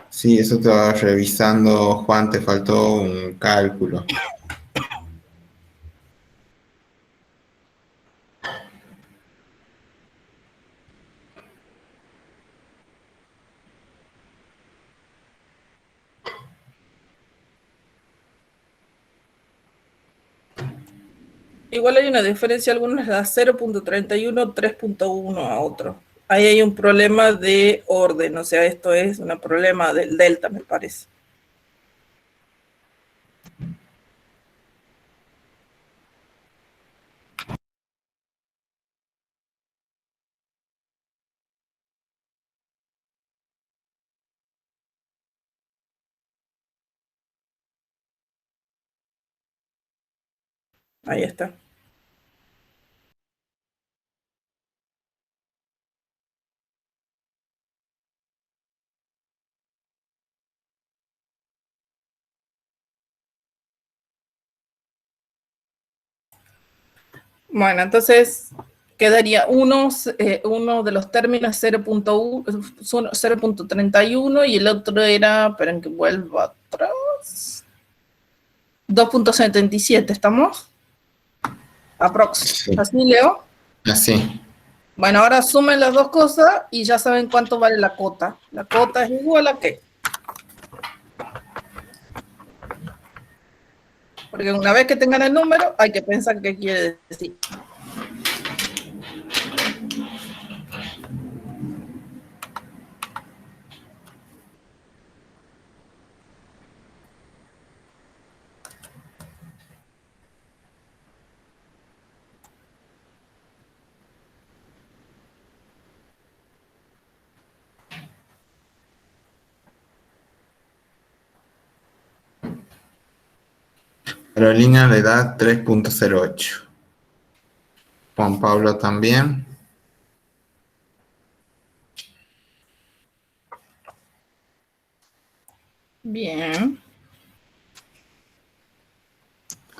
Sí, eso te va revisando, Juan, te faltó un cálculo. Igual hay una diferencia, algunos le da 0,31, 3,1 a otro. Ahí hay un problema de orden, o sea, esto es un problema del delta, me parece. Ahí está. Bueno, entonces quedaría uno de los términos 0,31 y el otro era, esperen que vuelva atrás, 2,77, ¿estamos? Aprox. Sí. ¿Así, Leo? Así. Bueno, ahora sumen las dos cosas y ya saben cuánto vale la cota. La cota es igual a ¿qué? Porque una vez que tengan el número, hay que pensar qué quiere decir. Carolina le da 3,08. Juan Pablo también. Bien.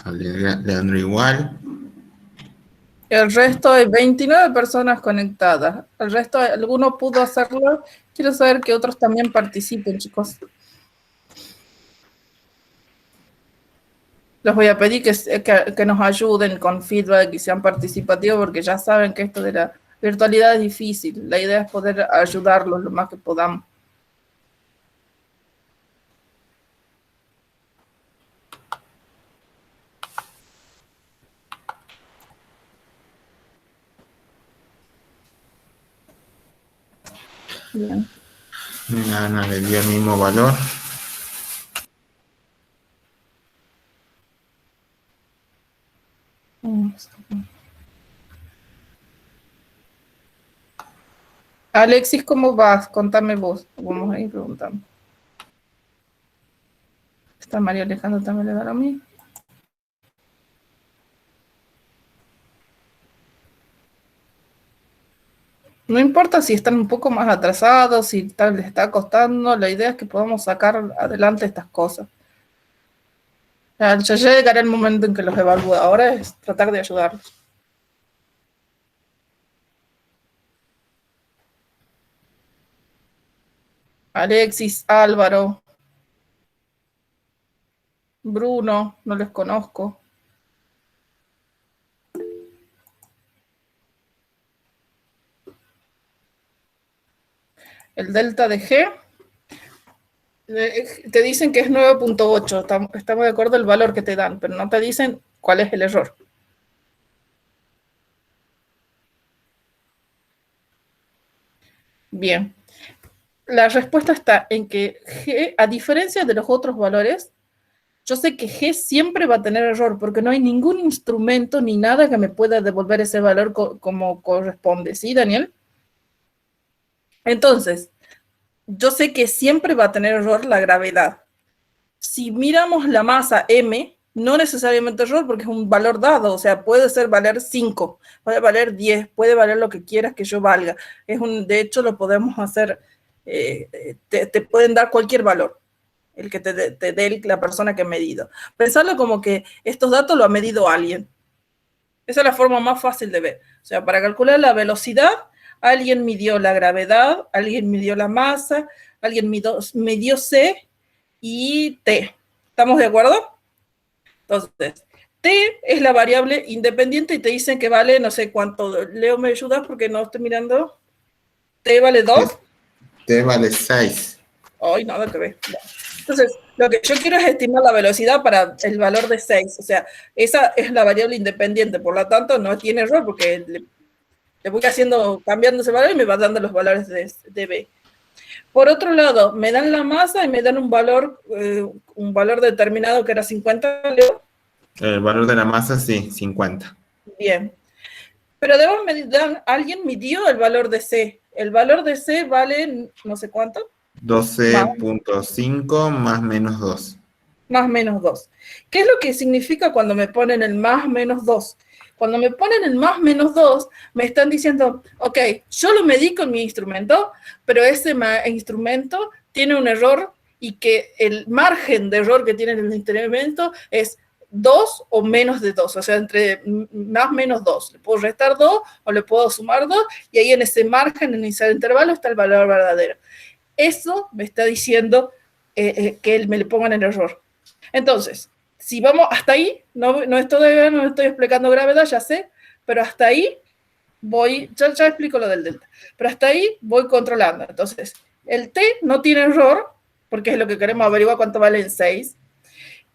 Leandro igual. El resto hay 29 personas conectadas. El resto, alguno pudo hacerlo. Quiero saber que otros también participen, chicos. Les voy a pedir que nos ayuden con feedback y sean participativos, porque ya saben que esto de virtualidad es difícil. La idea es poder ayudarlos lo más que podamos. Bien. Ana le dio el mismo valor. Alexis, ¿cómo vas? Contame vos. Vamos a ir preguntando. Está María Alejandra también le da a mí. No importa si están un poco más atrasados, si tal les está costando, la idea es que podamos sacar adelante estas cosas. Ya llegará el momento en que los evalúe, ahora es tratar de ayudarlos. Alexis, Álvaro, Bruno, no les conozco. El delta de G, te dicen que es 9.8, estamos de acuerdo el valor que te dan, pero no te dicen cuál es el error. Bien, la respuesta está en que G, a diferencia de los otros valores, yo sé que G siempre va a tener error, porque no hay ningún instrumento ni nada que me pueda devolver ese valor como corresponde, ¿sí, Daniel? Entonces, yo sé que siempre va a tener error la gravedad. Si miramos la masa M, no necesariamente error porque es un valor dado, o sea, puede ser valer 5, puede valer 10, puede valer lo que quieras que yo valga. De hecho, lo podemos hacer, te pueden dar cualquier valor, el que te dé la persona que ha medido. Pensarlo como que estos datos lo ha medido alguien. Esa es la forma más fácil de ver. O sea, para calcular la velocidad, alguien midió la gravedad, alguien midió la masa, alguien midió C y T. ¿Estamos de acuerdo? Entonces, T es la variable independiente y te dicen que vale no sé cuánto. Leo, ¿me ayudas? Porque no estoy mirando. ¿T vale 2? T vale 6. Ay, nada que ver. Entonces, lo que yo quiero es estimar la velocidad para el valor de 6. O sea, esa es la variable independiente. Por lo tanto, no tiene error porque le voy cambiando ese valor y me va dando los valores de B. Por otro lado, me dan la masa y me dan un valor determinado que era 50, Leo. El valor de la masa, sí, 50. Bien. Pero además alguien midió el valor de C. El valor de C vale no sé cuánto. 12.5 más menos 2. Más menos 2. ¿Qué es lo que significa cuando me ponen el más menos 2? Cuando me ponen el más menos 2, me están diciendo, ok, yo lo medí con mi instrumento, pero ese instrumento tiene un error y que el margen de error que tiene el instrumento es 2 o menos de 2, o sea, entre más menos 2. Le puedo restar 2 o le puedo sumar 2 y ahí en ese margen, en ese intervalo, está el valor verdadero. Eso me está diciendo que me le pongan el error. Entonces, si vamos hasta ahí, no estoy explicando gravedad, ya sé, pero hasta ahí voy, ya explico lo del delta, pero hasta ahí voy controlando. Entonces, el T no tiene error, porque es lo que queremos averiguar cuánto vale en 6.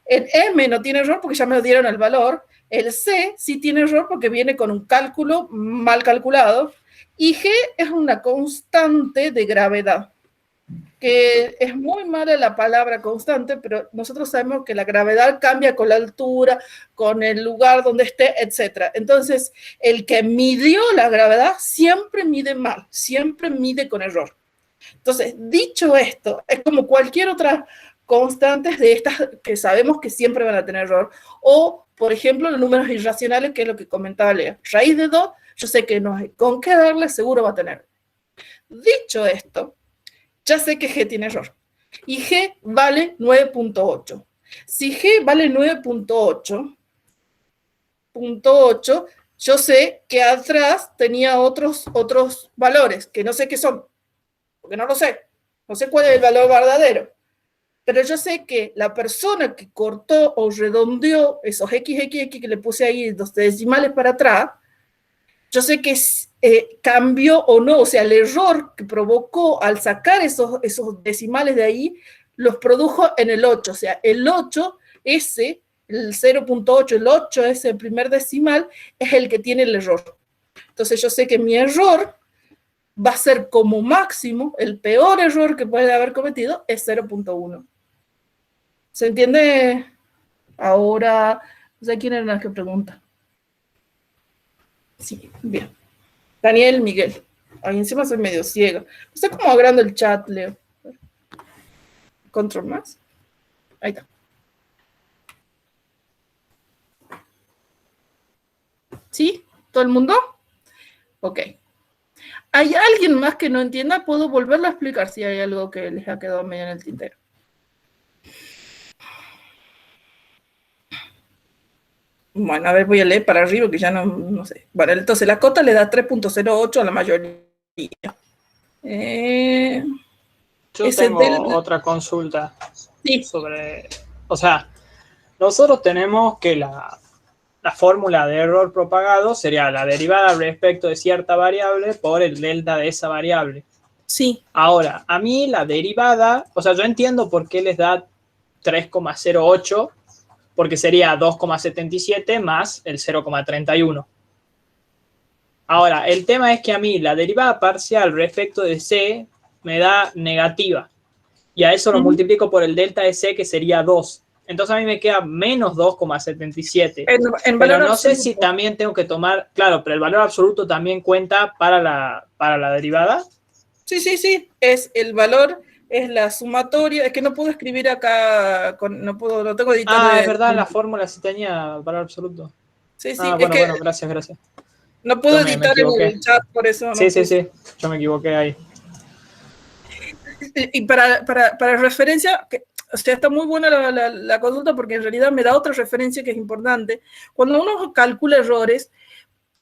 El M no tiene error porque ya me dieron el valor. El C sí tiene error porque viene con un cálculo mal calculado. Y G es una constante de gravedad, que es muy mala la palabra constante, pero nosotros sabemos que la gravedad cambia con la altura, con el lugar donde esté, etc. Entonces, el que midió la gravedad siempre mide mal, siempre mide con error. Entonces, dicho esto, es como cualquier otra constante de estas que sabemos que siempre van a tener error, o, por ejemplo, los números irracionales, que es lo que comentaba Lea. Raíz de 2, yo sé que no hay con qué darle, seguro va a tener. Dicho esto, ya sé que G tiene error. Y G vale 9.8. Si G vale 9.8, yo sé que atrás tenía otros valores, que no sé qué son, porque no lo sé. No sé cuál es el valor verdadero. Pero yo sé que la persona que cortó o redondeó esos XXX que le puse ahí, los decimales para atrás, yo sé que cambió o no, o sea, el error que provocó al sacar esos decimales de ahí, los produjo en el 8, o sea, el 8, ese, el 0.8, el 8, ese primer decimal, es el que tiene el error. Entonces yo sé que mi error va a ser como máximo, el peor error que puede haber cometido es 0.1. ¿Se entiende? Ahora, no sé quién era el que pregunta. Sí, bien. Daniel, Miguel. Ahí encima soy medio ciega. No sé cómo agrando el chat, Leo. Control más. Ahí está. ¿Sí? ¿Todo el mundo? Ok. ¿Hay alguien más que no entienda? Puedo volverlo a explicar si hay algo que les ha quedado medio en el tintero. Bueno, a ver, voy a leer para arriba que ya no sé. Bueno, entonces la cota le da 3.08 a la mayoría. Yo tengo otra consulta sobre... O sea, nosotros tenemos que la fórmula de error propagado sería la derivada respecto de cierta variable por el delta de esa variable. Sí. Ahora, a mí la derivada, o sea, yo entiendo por qué les da 3,08, porque sería 2,77 más el 0,31. Ahora, el tema es que a mí la derivada parcial respecto de C me da negativa. Y a eso lo multiplico por el delta de C, que sería 2. Entonces a mí me queda menos 2,77. Pero no sé si también tengo que tomar... Claro, pero el valor absoluto también cuenta para la derivada. Sí. Es el valor, es la sumatoria. Es que no puedo escribir acá, no tengo editor es verdad, la fórmula sí tenía valor absoluto. Sí, Bueno, gracias. No puedo editar en el chat, por eso. Sí, yo me equivoqué ahí. Y para referencia, o sea, está muy buena la consulta porque en realidad me da otra referencia que es importante. Cuando uno calcula errores,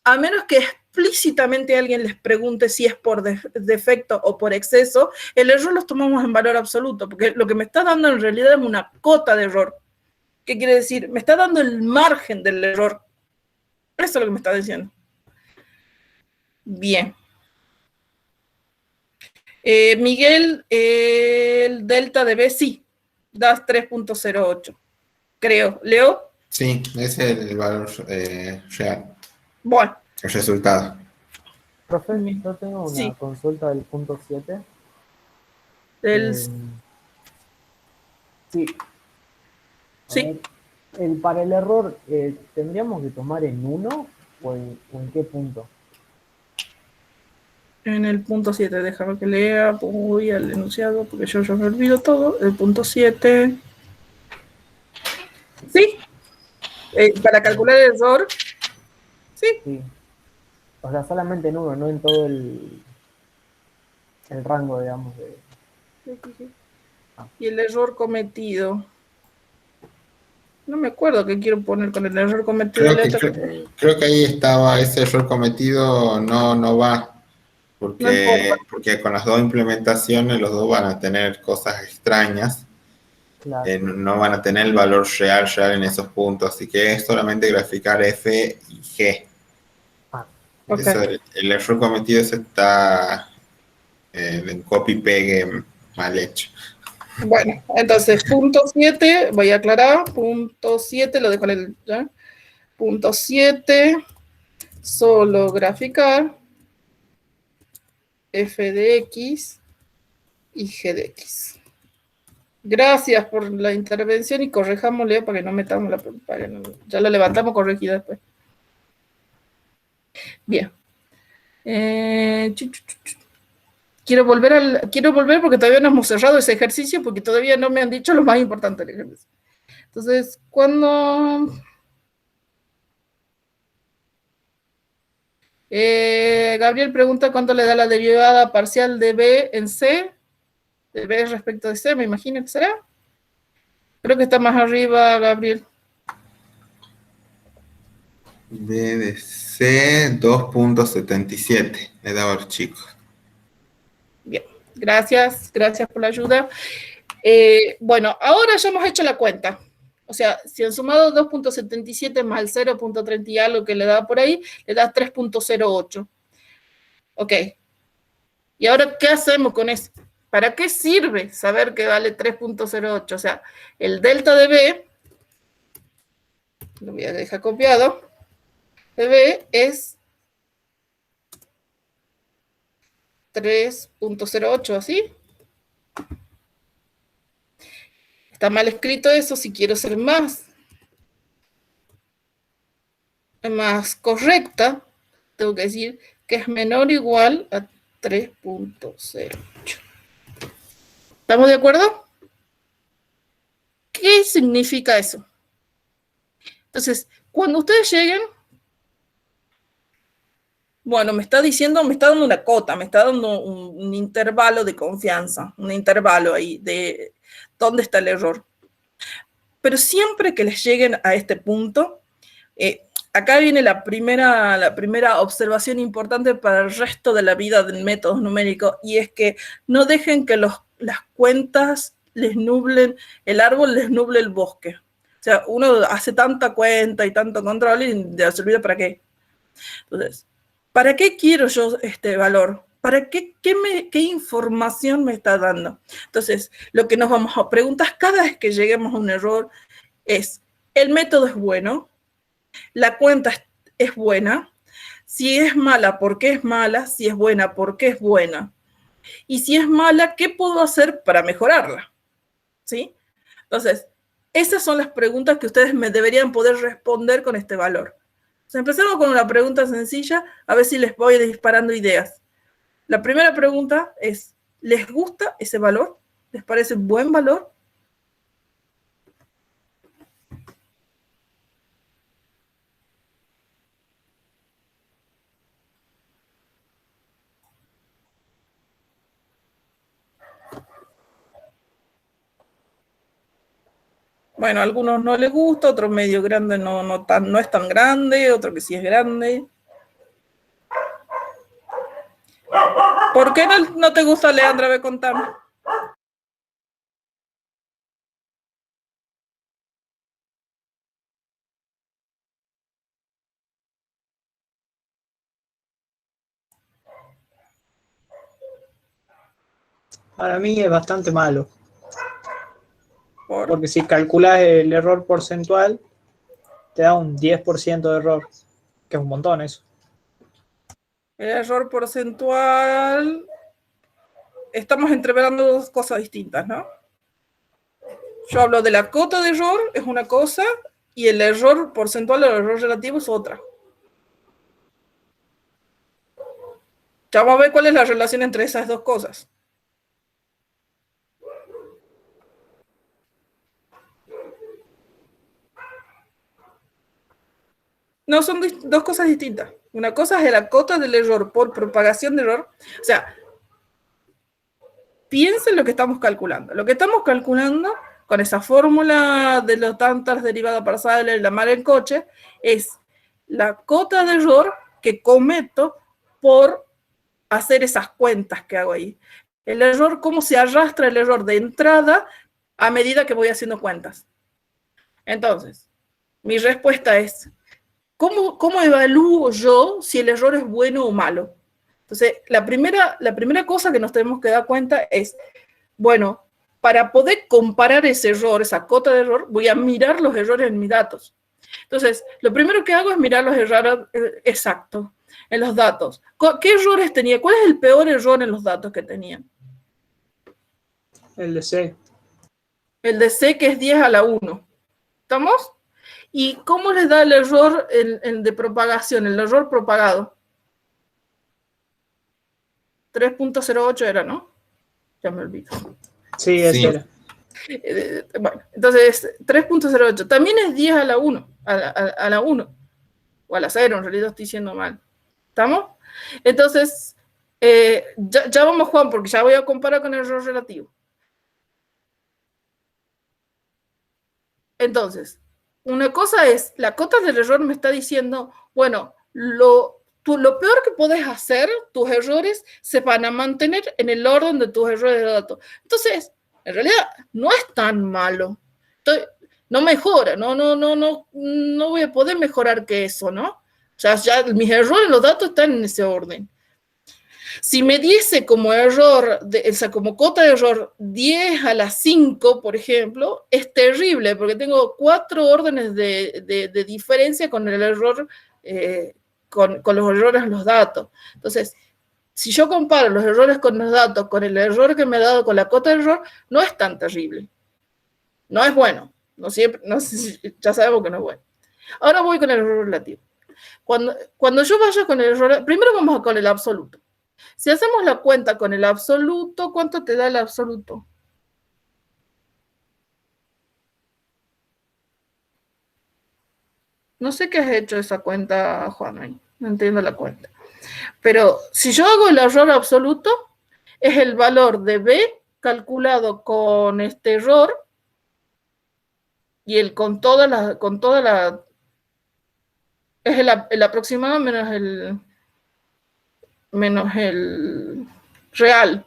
a menos que explícitamente alguien les pregunte si es por defecto o por exceso, el error los tomamos en valor absoluto, porque lo que me está dando en realidad es una cota de error. ¿Qué quiere decir? Me está dando el margen del error. Eso es lo que me está diciendo. Bien. Miguel, el delta de B, sí, das 3.08, creo. ¿Leo? Sí, ese es el valor real. Bueno. El resultado. Profe, yo tengo una consulta del punto 7. Sí. Sí. Para el error, ¿tendríamos que tomar en 1 o en qué punto? En el punto 7, déjame que lea, voy al enunciado porque yo me olvido todo. El punto 7. Sí. Para calcular el error. Sí. O sea, solamente en 1, no en todo el rango, digamos. Sí. Y el error cometido. No me acuerdo qué quiero poner con el error cometido. Creo que ahí estaba, ese error cometido no va. Porque con las dos implementaciones los dos van a tener cosas extrañas. Claro. No van a tener el valor real en esos puntos. Así que es solamente graficar F y G. Eso, el error cometido está en copy-pegue mal hecho. Bueno, entonces, punto 7, voy a aclarar, punto 7, lo dejo en el... ¿ya? Punto 7, solo graficar f de x y g de x. Gracias por la intervención y corrijámosle para que no metamos ya lo levantamos corregido después. Bien. Quiero volver porque todavía no hemos cerrado ese ejercicio porque todavía no me han dicho lo más importante del ejercicio. Entonces, cuando... Gabriel pregunta cuánto le da la derivada parcial de B en C, de B respecto de C, me imagino que será. Creo que está más arriba, Gabriel. B de C, 2.77, le daba a los chicos. Bien, gracias por la ayuda. Bueno, ahora ya hemos hecho la cuenta. O sea, si han sumado 2.77 más el 0.30 y algo que le da por ahí, le da 3.08. Ok. ¿Y ahora qué hacemos con eso? ¿Para qué sirve saber que vale 3.08? O sea, el delta de B, lo voy a dejar copiado, de B es 3.08, ¿así? Está mal escrito eso, si quiero ser más correcta, tengo que decir que es menor o igual a 3.08. ¿Estamos de acuerdo? ¿Qué significa eso? Entonces, cuando ustedes lleguen, bueno, me está dando una cota, me está dando un intervalo de confianza, un intervalo ahí de dónde está el error. Pero siempre que les lleguen a este punto, acá viene la primera observación importante para el resto de la vida del método numérico, y es que no dejen que las cuentas les nublen, el árbol les nuble el bosque. O sea, uno hace tanta cuenta y tanto control y se olvida para qué. Entonces, ¿para qué quiero yo este valor? ¿Para qué información me está dando? Entonces, lo que nos vamos a preguntar cada vez que lleguemos a un error es, ¿el método es bueno? ¿La cuenta es buena? Si es mala, ¿por qué es mala? Si es buena, ¿por qué es buena? Y si es mala, ¿qué puedo hacer para mejorarla? ¿Sí? Entonces, esas son las preguntas que ustedes me deberían poder responder con este valor. Entonces, empezamos con una pregunta sencilla, a ver si les voy disparando ideas. La primera pregunta es, ¿les gusta ese valor? ¿Les parece un buen valor? Bueno, a algunos no les gusta, otros medio grande no es tan grande, otro que sí es grande. ¿Por qué no te gusta, Leandra? Ve, contame. Para mí es bastante malo. ¿Por? Porque si calculas el error porcentual, te da un 10% de error, que es un montón eso. El error porcentual, estamos entreverando dos cosas distintas, ¿no? Yo hablo de la cota de error, es una cosa, y el error porcentual o el error relativo es otra. Ya vamos a ver cuál es la relación entre esas dos cosas. No, son dos cosas distintas. Una cosa es la cota del error por propagación de error. O sea, piensen lo que estamos calculando. Lo que estamos calculando con esa fórmula de los tantas derivadas parciales, la mar en coche, es la cota de error que cometo por hacer esas cuentas que hago ahí. El error, cómo se arrastra el error de entrada a medida que voy haciendo cuentas. Entonces, mi respuesta es, ¿cómo evalúo yo si el error es bueno o malo? Entonces, la primera cosa que nos tenemos que dar cuenta es, bueno, para poder comparar ese error, esa cota de error, voy a mirar los errores en mis datos. Entonces, lo primero que hago es mirar los errores exactos en los datos. ¿Qué errores tenía? ¿Cuál es el peor error en los datos que tenía? El de C. El de C, que es 10 a la 1. ¿Estamos? ¿Y cómo les da el error el de propagación, el error propagado? 3.08 era, ¿no? Ya me olvido. Sí, ese era. Bueno, entonces 3.08 también es 10 a la 1, a la 1, o a la 0, en realidad estoy diciendo mal. ¿Estamos? Entonces, ya vamos, Juan, porque ya voy a comparar con el error relativo. Entonces, una cosa es, la cota del error me está diciendo, bueno, lo peor que puedes hacer, tus errores se van a mantener en el orden de tus errores de datos. Entonces, en realidad, no es tan malo. No mejora, no voy a poder mejorar que eso, ¿no? O sea, ya mis errores en los datos están en ese orden. Si me diese como error, o sea, como cota de error 10 a la 5, por ejemplo, es terrible porque tengo 4 órdenes de diferencia con el error, con los errores en los datos. Entonces, si yo comparo los errores con los datos con el error que me ha dado con la cota de error, no es tan terrible. No es bueno. No siempre, no, ya sabemos que no es bueno. Ahora voy con el error relativo. Cuando yo vaya con el error, primero vamos con el absoluto. Si hacemos la cuenta con el absoluto, ¿cuánto te da el absoluto? No sé qué has hecho esa cuenta, Juan. No entiendo la cuenta. Pero si yo hago el error absoluto, es el valor de B calculado con este error y con toda la es el aproximado menos el real.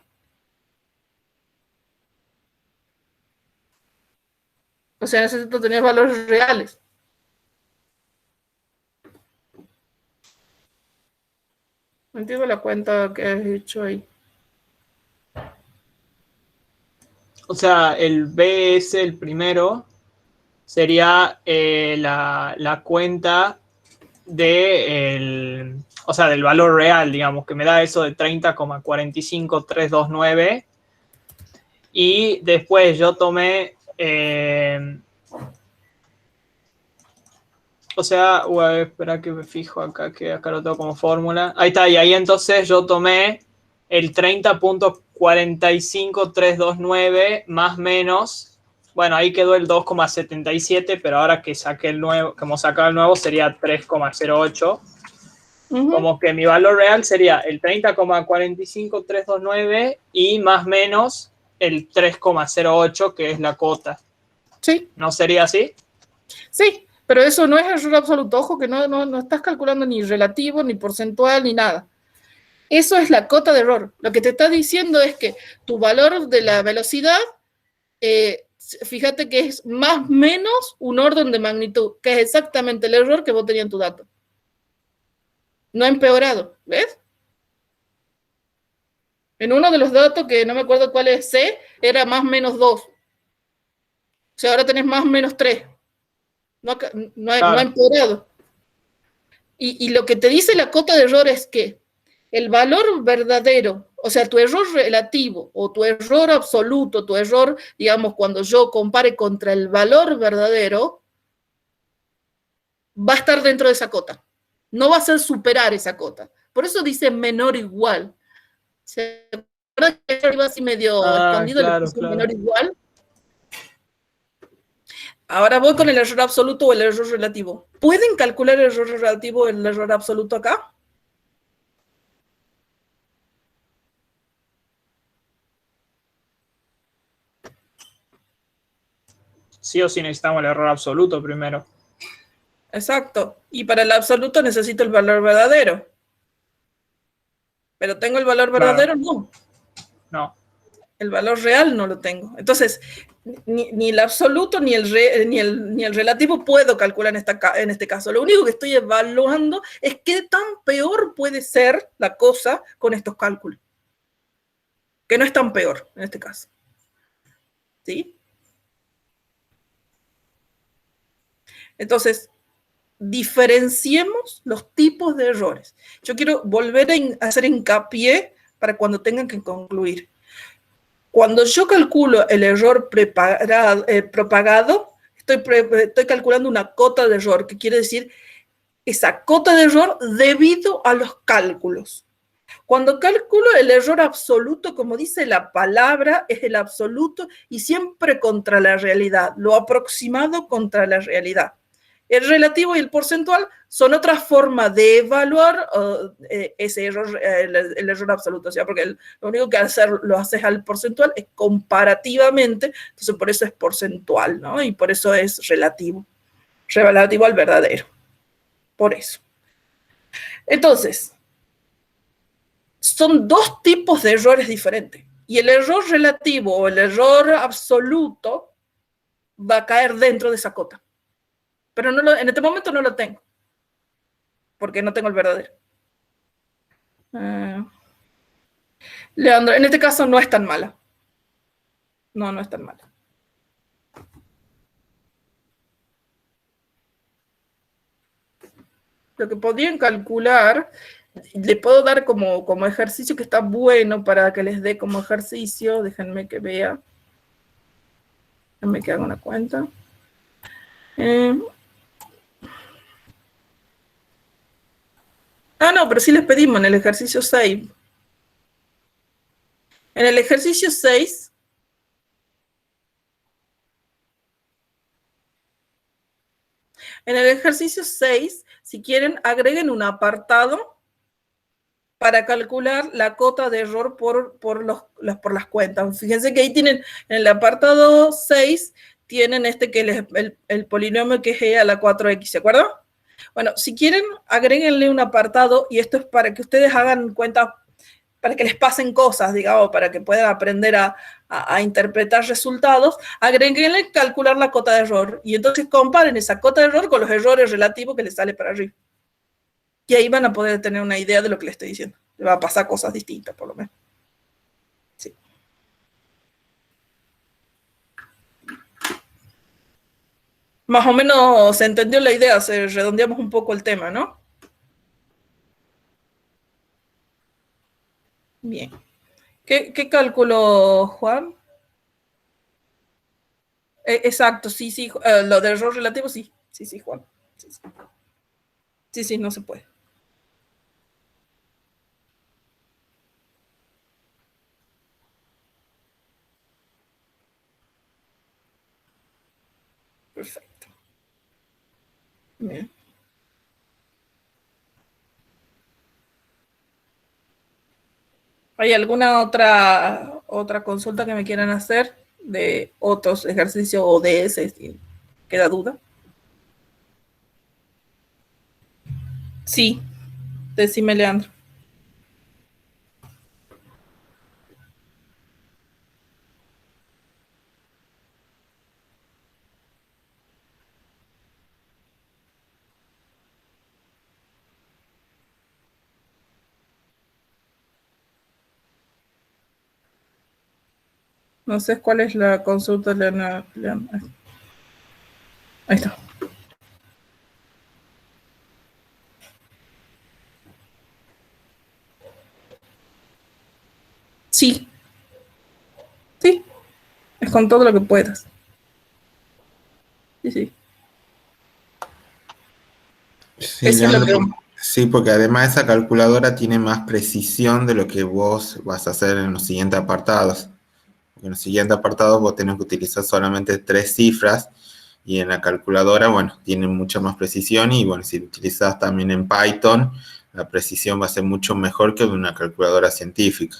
O sea, necesito tener valores reales. No entiendo la cuenta que has hecho ahí. O sea, el BS, el primero, sería la cuenta o sea, del valor real, digamos, que me da eso de 30,45329. Y después yo tomé, o sea, espera que me fijo acá, que acá lo tengo como fórmula. Ahí está, y ahí entonces yo tomé el 30,45329 más menos, bueno, ahí quedó el 2,77, pero ahora que saqué el nuevo, que hemos sacado el nuevo, sería 3,08. Como que mi valor real sería el 30,45329 y más menos el 3,08, que es la cota. Sí. ¿No sería así? Sí, pero eso no es error absoluto. Ojo que no estás calculando ni relativo, ni porcentual, ni nada. Eso es la cota de error. Lo que te está diciendo es que tu valor de la velocidad, fíjate que es más o menos un orden de magnitud, que es exactamente el error que vos tenías en tu dato. No ha empeorado, ¿ves? En uno de los datos, que no me acuerdo cuál es C, era más menos 2. O sea, ahora tenés más menos 3. No ha empeorado. Y lo que te dice la cota de error es que el valor verdadero, o sea, tu error relativo o tu error absoluto, tu error, digamos, cuando yo compare contra el valor verdadero, va a estar dentro de esa cota. No va a ser superar esa cota. Por eso dice menor o igual. ¿Se acuerdan que iba así medio escondido? Claro, Le puse menor o igual. Ahora voy con el error absoluto o el error relativo. ¿Pueden calcular el error relativo o el error absoluto acá? Sí o sí necesitamos el error absoluto primero. Exacto. Y para el absoluto necesito el valor verdadero. Pero ¿tengo el valor verdadero? Claro. No. El valor real no lo tengo. Entonces, ni el absoluto ni el relativo puedo calcular en este caso. Lo único que estoy evaluando es qué tan peor puede ser la cosa con estos cálculos. Que no es tan peor en este caso. ¿Sí? Entonces, diferenciemos los tipos de errores. Yo quiero volver a hacer hincapié para cuando tengan que concluir. Cuando yo calculo el error propagado, estoy calculando una cota de error, que quiere decir esa cota de error debido a los cálculos. Cuando calculo el error absoluto, como dice la palabra, es el absoluto y siempre contra la realidad, lo aproximado contra la realidad. El relativo y el porcentual son otra forma de evaluar ese error, el error absoluto. O sea, porque lo único que lo haces al porcentual es comparativamente, entonces por eso es porcentual, ¿no? Y por eso es relativo al verdadero. Por eso. Entonces, son dos tipos de errores diferentes. Y el error relativo o el error absoluto va a caer dentro de esa cota. Pero en este momento no lo tengo, porque no tengo el verdadero. Leandro, en este caso no es tan mala. No, no es tan mala. Lo que podrían calcular, le puedo dar como ejercicio que está bueno para que les dé como ejercicio. Déjenme que vea. Déjenme que haga una cuenta. No, pero sí les pedimos en el ejercicio 6. En el ejercicio 6, si quieren, agreguen un apartado para calcular la cota de error por las cuentas. Fíjense que ahí tienen, en el apartado 6, tienen que el polinomio que es e a la 4x, ¿se acuerdan? Bueno, si quieren, agréguenle un apartado, y esto es para que ustedes hagan cuenta, para que les pasen cosas, digamos, para que puedan aprender a interpretar resultados. Agréguenle calcular la cota de error, y entonces comparen esa cota de error con los errores relativos que les sale para arriba. Y ahí van a poder tener una idea de lo que les estoy diciendo. Le va a pasar cosas distintas, por lo menos. Sí. Más o menos se entendió la idea, redondeamos un poco el tema, ¿no? Bien. ¿Qué cálculo, Juan? Exacto, sí. Lo de error relativo, sí. Sí, Juan. Sí, no se puede. Perfecto. Bien. ¿Hay alguna otra consulta que me quieran hacer de otros ejercicios o de ese, si queda duda? Sí, decime, Leandro. No sé cuál es la consulta, Leandro. Ahí está. Sí. Sí, es con todo lo que puedas. Sí. Sí, Leandro, sí, porque además esa calculadora tiene más precisión de lo que vos vas a hacer en los siguientes apartados. En los siguientes apartados vos tenés que utilizar solamente 3 cifras, y en la calculadora, bueno, tiene mucha más precisión, y bueno, si lo utilizas también en Python, la precisión va a ser mucho mejor que de una calculadora científica.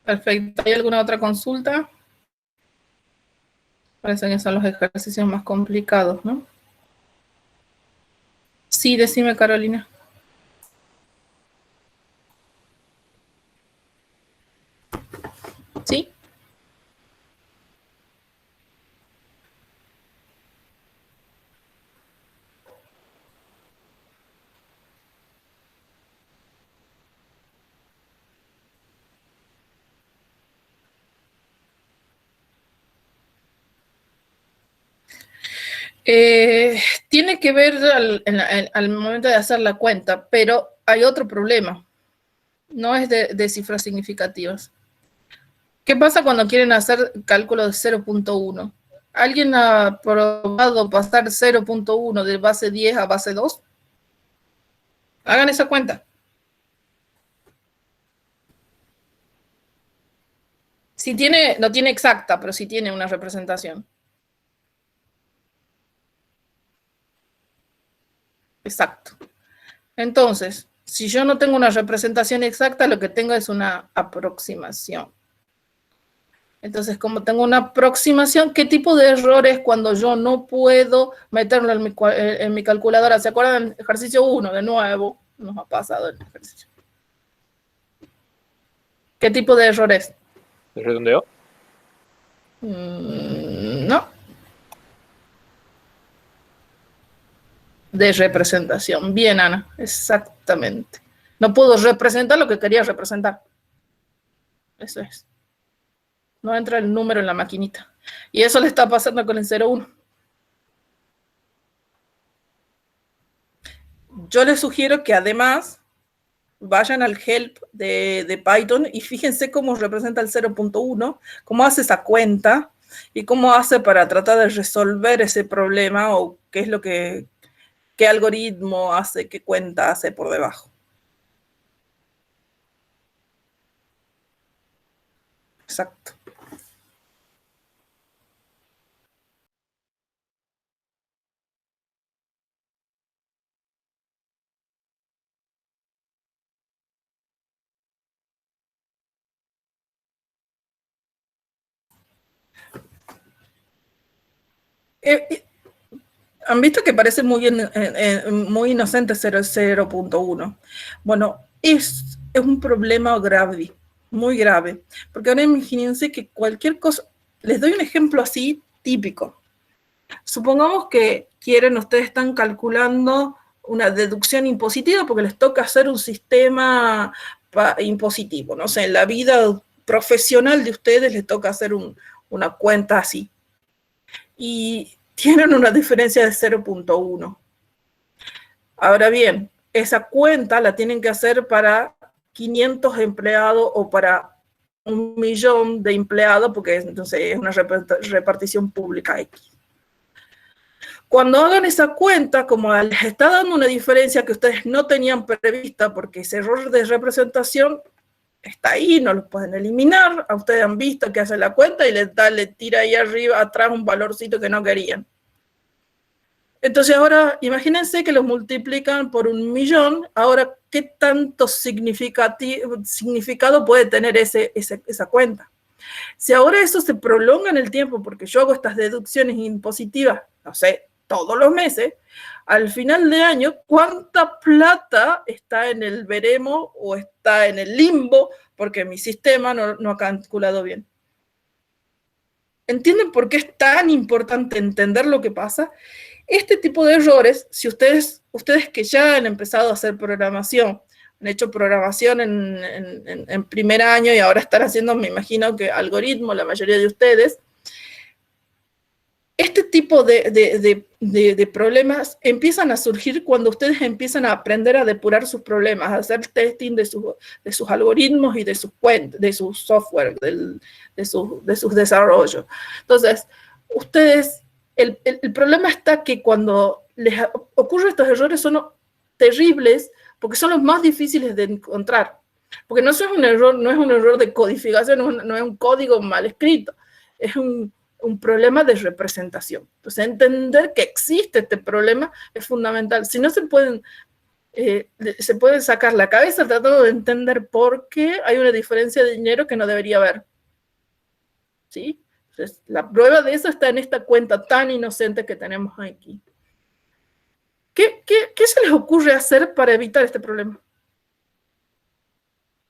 Perfecto. ¿Hay alguna otra consulta? Parece que son los ejercicios más complicados, ¿no? Sí, decime, Carolina. ¿Sí? Tiene que ver al momento de hacer la cuenta, pero hay otro problema. No es de cifras significativas. ¿Qué pasa cuando quieren hacer cálculo de 0.1? ¿Alguien ha probado pasar 0.1 de base 10 a base 2? Hagan esa cuenta. Si tiene, no tiene exacta, pero sí tiene una representación. Exacto. Entonces, si yo no tengo una representación exacta, lo que tengo es una aproximación. Entonces, como tengo una aproximación, ¿qué tipo de errores cuando yo no puedo meterlo en mi calculadora? ¿Se acuerdan del ejercicio 1? De nuevo, nos ha pasado el ejercicio. ¿Qué tipo de errores? ¿De redondeo? No. De representación. Bien, Ana, exactamente. No puedo representar lo que quería representar. Eso es. No entra el número en la maquinita. Y eso le está pasando con el 0,1. Yo les sugiero que además vayan al help de Python y fíjense cómo representa el 0.1, cómo hace esa cuenta y cómo hace para tratar de resolver ese problema o qué es lo que, qué algoritmo hace, qué cuenta hace por debajo. Exacto. ¿Han visto que parece muy inocente 0.1? Bueno, es un problema grave, muy grave. Porque ahora imagínense que cualquier cosa... Les doy un ejemplo así típico. Supongamos que ustedes están calculando una deducción impositiva porque les toca hacer un sistema impositivo. No sé, en la vida profesional de ustedes les toca hacer una cuenta así. Y tienen una diferencia de 0.1. Ahora bien, esa cuenta la tienen que hacer para 500 empleados o para 1.000.000 de empleados, porque entonces es una repartición pública X. Cuando hagan esa cuenta, como les está dando una diferencia que ustedes no tenían prevista, porque ese error de representación está ahí, no lo pueden eliminar. A ustedes han visto que hacen la cuenta y le tira ahí arriba, atrás un valorcito que no querían. Entonces ahora, imagínense que los multiplican por 1.000.000. Ahora, ¿qué tanto significado puede tener esa cuenta? Si ahora eso se prolonga en el tiempo, porque yo hago estas deducciones impositivas, no sé, todos los meses, al final de año, ¿cuánta plata está en el veremos o está en el limbo porque mi sistema no ha calculado bien? ¿Entienden por qué es tan importante entender lo que pasa? Este tipo de errores, si ustedes que ya han empezado a hacer programación, han hecho programación en primer año y ahora están haciendo, me imagino que algoritmos, la mayoría de ustedes, este tipo de problemas empiezan a surgir cuando ustedes empiezan a aprender a depurar sus problemas, a hacer testing de sus algoritmos y de su software, de sus desarrollos. Entonces, ustedes, el problema está que cuando les ocurren estos errores son terribles porque son los más difíciles de encontrar. Porque no es un error de codificación, no es un código mal escrito, es un problema de representación. Entonces, entender que existe este problema es fundamental. Si no se pueden sacar la cabeza tratando de entender por qué hay una diferencia de dinero que no debería haber. ¿Sí? Entonces, la prueba de eso está en esta cuenta tan inocente que tenemos aquí. ¿Qué se les ocurre hacer para evitar este problema?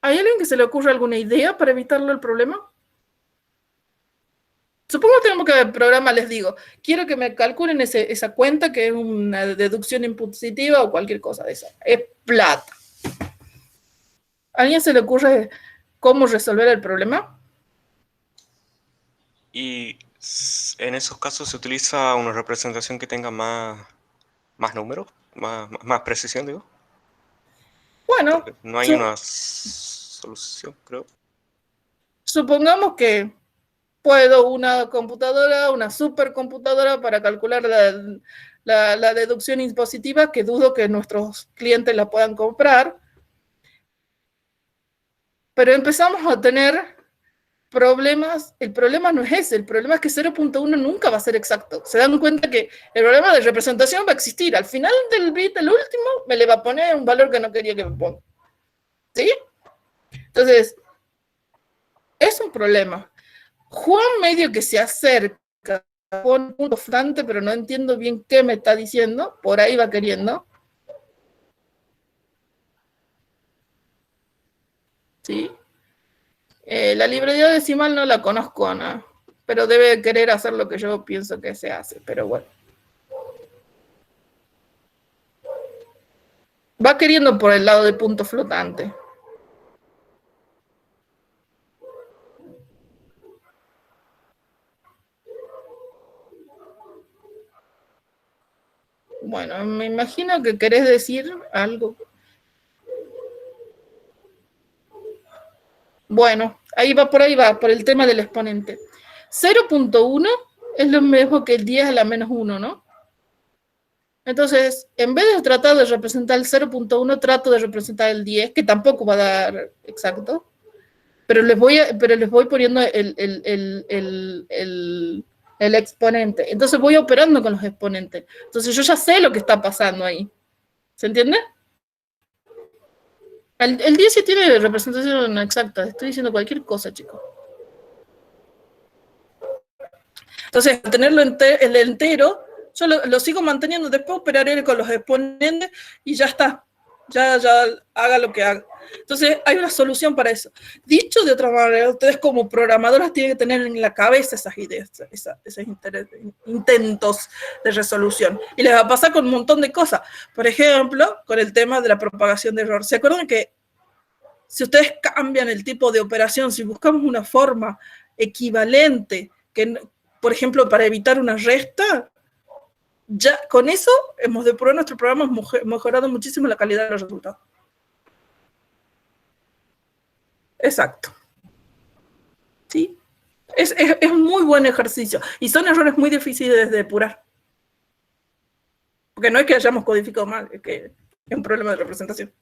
¿Hay alguien que se le ocurre alguna idea para evitarlo el problema? Supongo que tenemos que el programa, les digo, quiero que me calculen esa cuenta que es una deducción impositiva o cualquier cosa de esa. Es plata. ¿A alguien se le ocurre cómo resolver el problema? Y en esos casos se utiliza una representación que tenga más números, más precisión, digo. Bueno, porque no hay una solución, creo. Supongamos que puedo una supercomputadora para calcular la deducción impositiva, que dudo que nuestros clientes la puedan comprar. Pero empezamos a tener problemas. El problema no es ese, el problema es que 0.1 nunca va a ser exacto. Se dan cuenta que el problema de representación va a existir. Al final del bit, el último, me le va a poner un valor que no quería que me ponga. ¿Sí? Entonces, es un problema. Juan medio que se acerca, pone un punto flotante, pero no entiendo bien qué me está diciendo. Por ahí va queriendo. ¿Sí? La librería decimal no la conozco, Ana, pero debe querer hacer lo que yo pienso que se hace, pero bueno. Va queriendo por el lado de punto flotante. Bueno, me imagino que querés decir algo. Bueno, por ahí va, por el tema del exponente. 0.1 es lo mismo que el 10 a la menos 1, ¿no? Entonces, en vez de tratar de representar el 0.1, trato de representar el 10, que tampoco va a dar exacto, pero les voy poniendo el exponente. Entonces voy operando con los exponentes. Entonces yo ya sé lo que está pasando ahí. ¿Se entiende? El 10 sí tiene representación exacta. Estoy diciendo cualquier cosa, chicos. Entonces, al tenerlo el entero, yo lo sigo manteniendo. Después operaré con los exponentes y ya está. Ya haga lo que haga. Entonces, hay una solución para eso. Dicho de otra manera, ustedes como programadoras tienen que tener en la cabeza esas ideas, esos intentos de resolución. Y les va a pasar con un montón de cosas. Por ejemplo, con el tema de la propagación de error. ¿Se acuerdan que si ustedes cambian el tipo de operación, si buscamos una forma equivalente, que, por ejemplo, para evitar una resta, ya con eso hemos depurado nuestro programa, hemos mejorado muchísimo la calidad de los resultados. Exacto. ¿Sí? Es un muy buen ejercicio. Y son errores muy difíciles de depurar. Porque no es que hayamos codificado mal, es que es un problema de representación.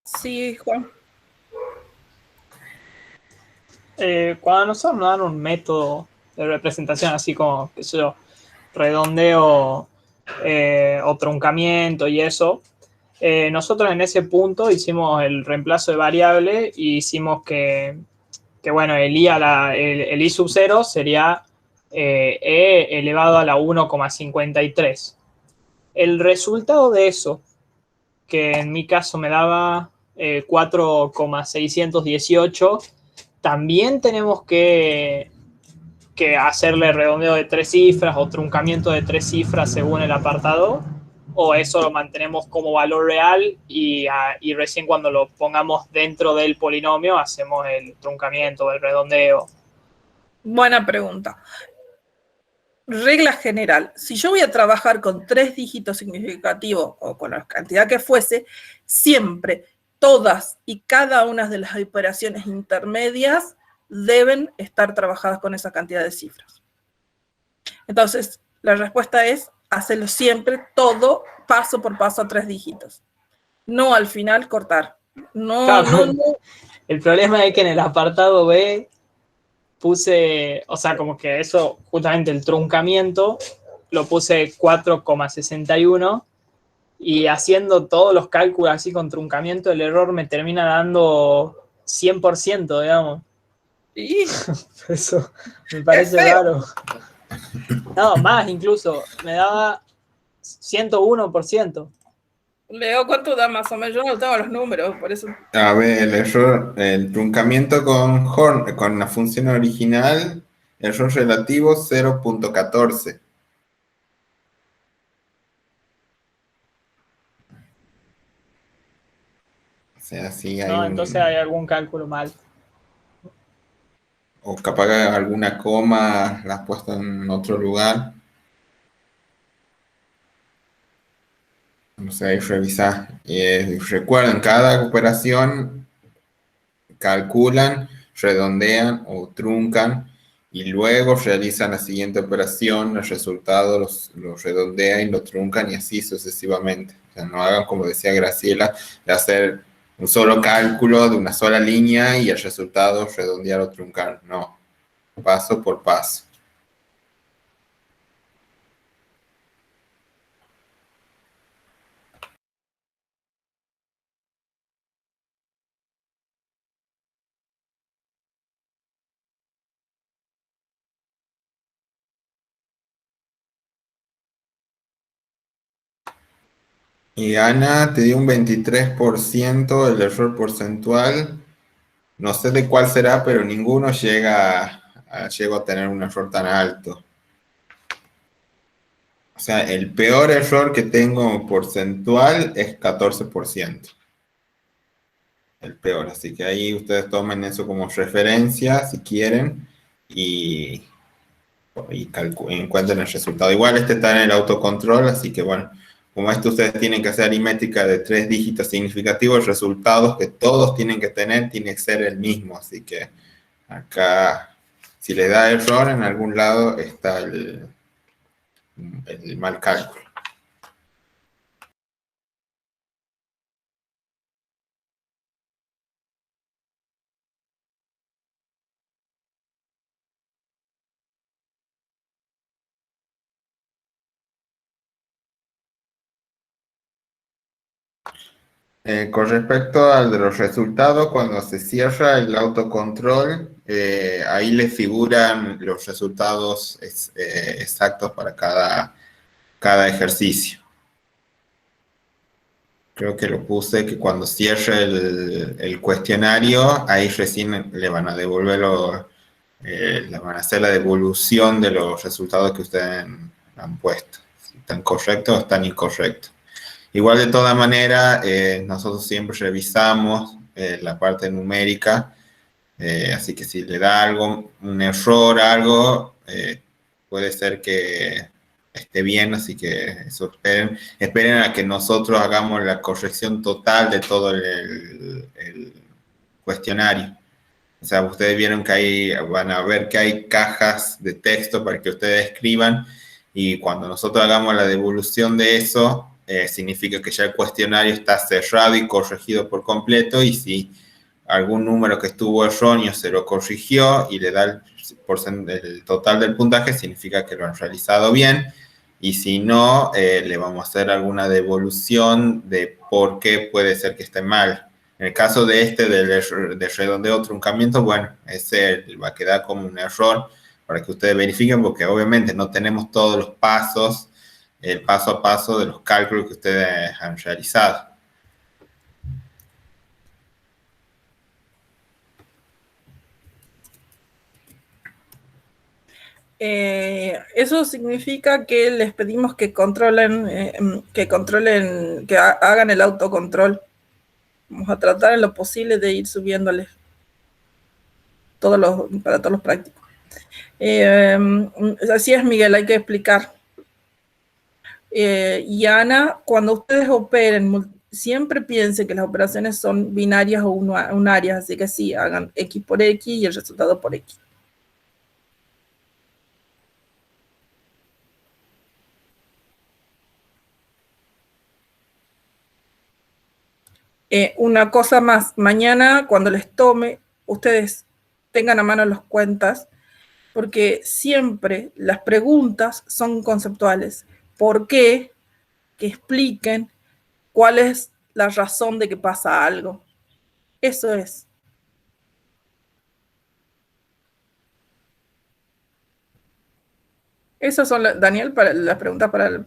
Sí, Juan. Cuando nosotros nos dan un método de representación así como, qué sé yo, redondeo o truncamiento y eso, nosotros en ese punto hicimos el reemplazo de variable y hicimos que bueno, el I sub 0 sería E elevado a la 1,53. El resultado de eso, que en mi caso me daba 4,618, también tenemos que hacerle redondeo de 3 cifras o truncamiento de 3 cifras según el apartado, o eso lo mantenemos como valor real y recién cuando lo pongamos dentro del polinomio hacemos el truncamiento, el redondeo. Buena pregunta. Regla general, si yo voy a trabajar con 3 dígitos significativos o con la cantidad que fuese, siempre todas y cada una de las operaciones intermedias deben estar trabajadas con esa cantidad de cifras. Entonces, la respuesta es hacerlo siempre todo paso por paso a 3 dígitos. No al final cortar. No. El problema es que en el apartado B puse, o sea, como que eso, justamente el truncamiento, lo puse 4,61 y haciendo todos los cálculos así con truncamiento, el error me termina dando 100%, digamos. Sí. Eso me parece raro. No, más incluso, me daba 101%. Leo, ¿cuánto da más o menos? Yo no tengo los números, por eso. A ver, el error, el truncamiento con la función original, error relativo 0.14. O sea, sí hay No, entonces hay algún cálculo mal. O capaz alguna coma la has puesto en otro lugar. No sé, revisar. Recuerden, cada operación calculan, redondean o truncan y luego realizan la siguiente operación, el resultado los redondean y lo truncan y así sucesivamente. O sea, no hagan como decía Graciela, de hacer un solo cálculo de una sola línea y el resultado redondear o truncar. No, paso por paso. Y Ana te dio un 23% el error porcentual. No sé de cuál será, pero ninguno llega a tener un error tan alto. O sea, el peor error que tengo porcentual es 14%. El peor. Así que ahí ustedes tomen eso como referencia si quieren y, encuentren el resultado. Igual este está en el autocontrol, así que bueno, como esto ustedes tienen que hacer aritmética de 3 dígitos significativos, el resultado que todos tienen que tener tiene que ser el mismo. Así que acá, si le da error en algún lado, está el mal cálculo. Con respecto al de los resultados, cuando se cierra el autocontrol, ahí le figuran los resultados exactos para cada ejercicio. Creo que lo puse que cuando cierre el cuestionario, ahí recién le van a devolver le van a hacer la devolución de los resultados que ustedes han puesto. Si están correctos o están incorrectos. Igual de toda manera, nosotros siempre revisamos la parte numérica, así que si le da algo, un error, algo, puede ser que esté bien, así que eso esperen a que nosotros hagamos la corrección total de todo el cuestionario. O sea, ustedes vieron que van a ver que hay cajas de texto para que ustedes escriban y cuando nosotros hagamos la devolución de eso, significa que ya el cuestionario está cerrado y corregido por completo y si algún número que estuvo erróneo se lo corrigió y le da el total del puntaje, significa que lo han realizado bien y si no, le vamos a hacer alguna devolución de por qué puede ser que esté mal. En el caso de de redondeo truncamiento, bueno, ese va a quedar como un error para que ustedes verifiquen, porque obviamente no tenemos todos los pasos, el paso a paso de los cálculos que ustedes han realizado. Eso significa que les pedimos que controlen, que hagan el autocontrol. Vamos a tratar en lo posible de ir subiéndoles para todos los prácticos. Así es, Miguel, hay que explicar. Y Ana, cuando ustedes operen, siempre piensen que las operaciones son binarias o unarias, así que sí, hagan X por X y el resultado por X. Una cosa más, mañana cuando les tome, ustedes tengan a mano las cuentas, porque siempre las preguntas son conceptuales. ¿Por qué? Que expliquen cuál es la razón de que pasa algo. Eso es. Esas son, Daniel, para las preguntas para el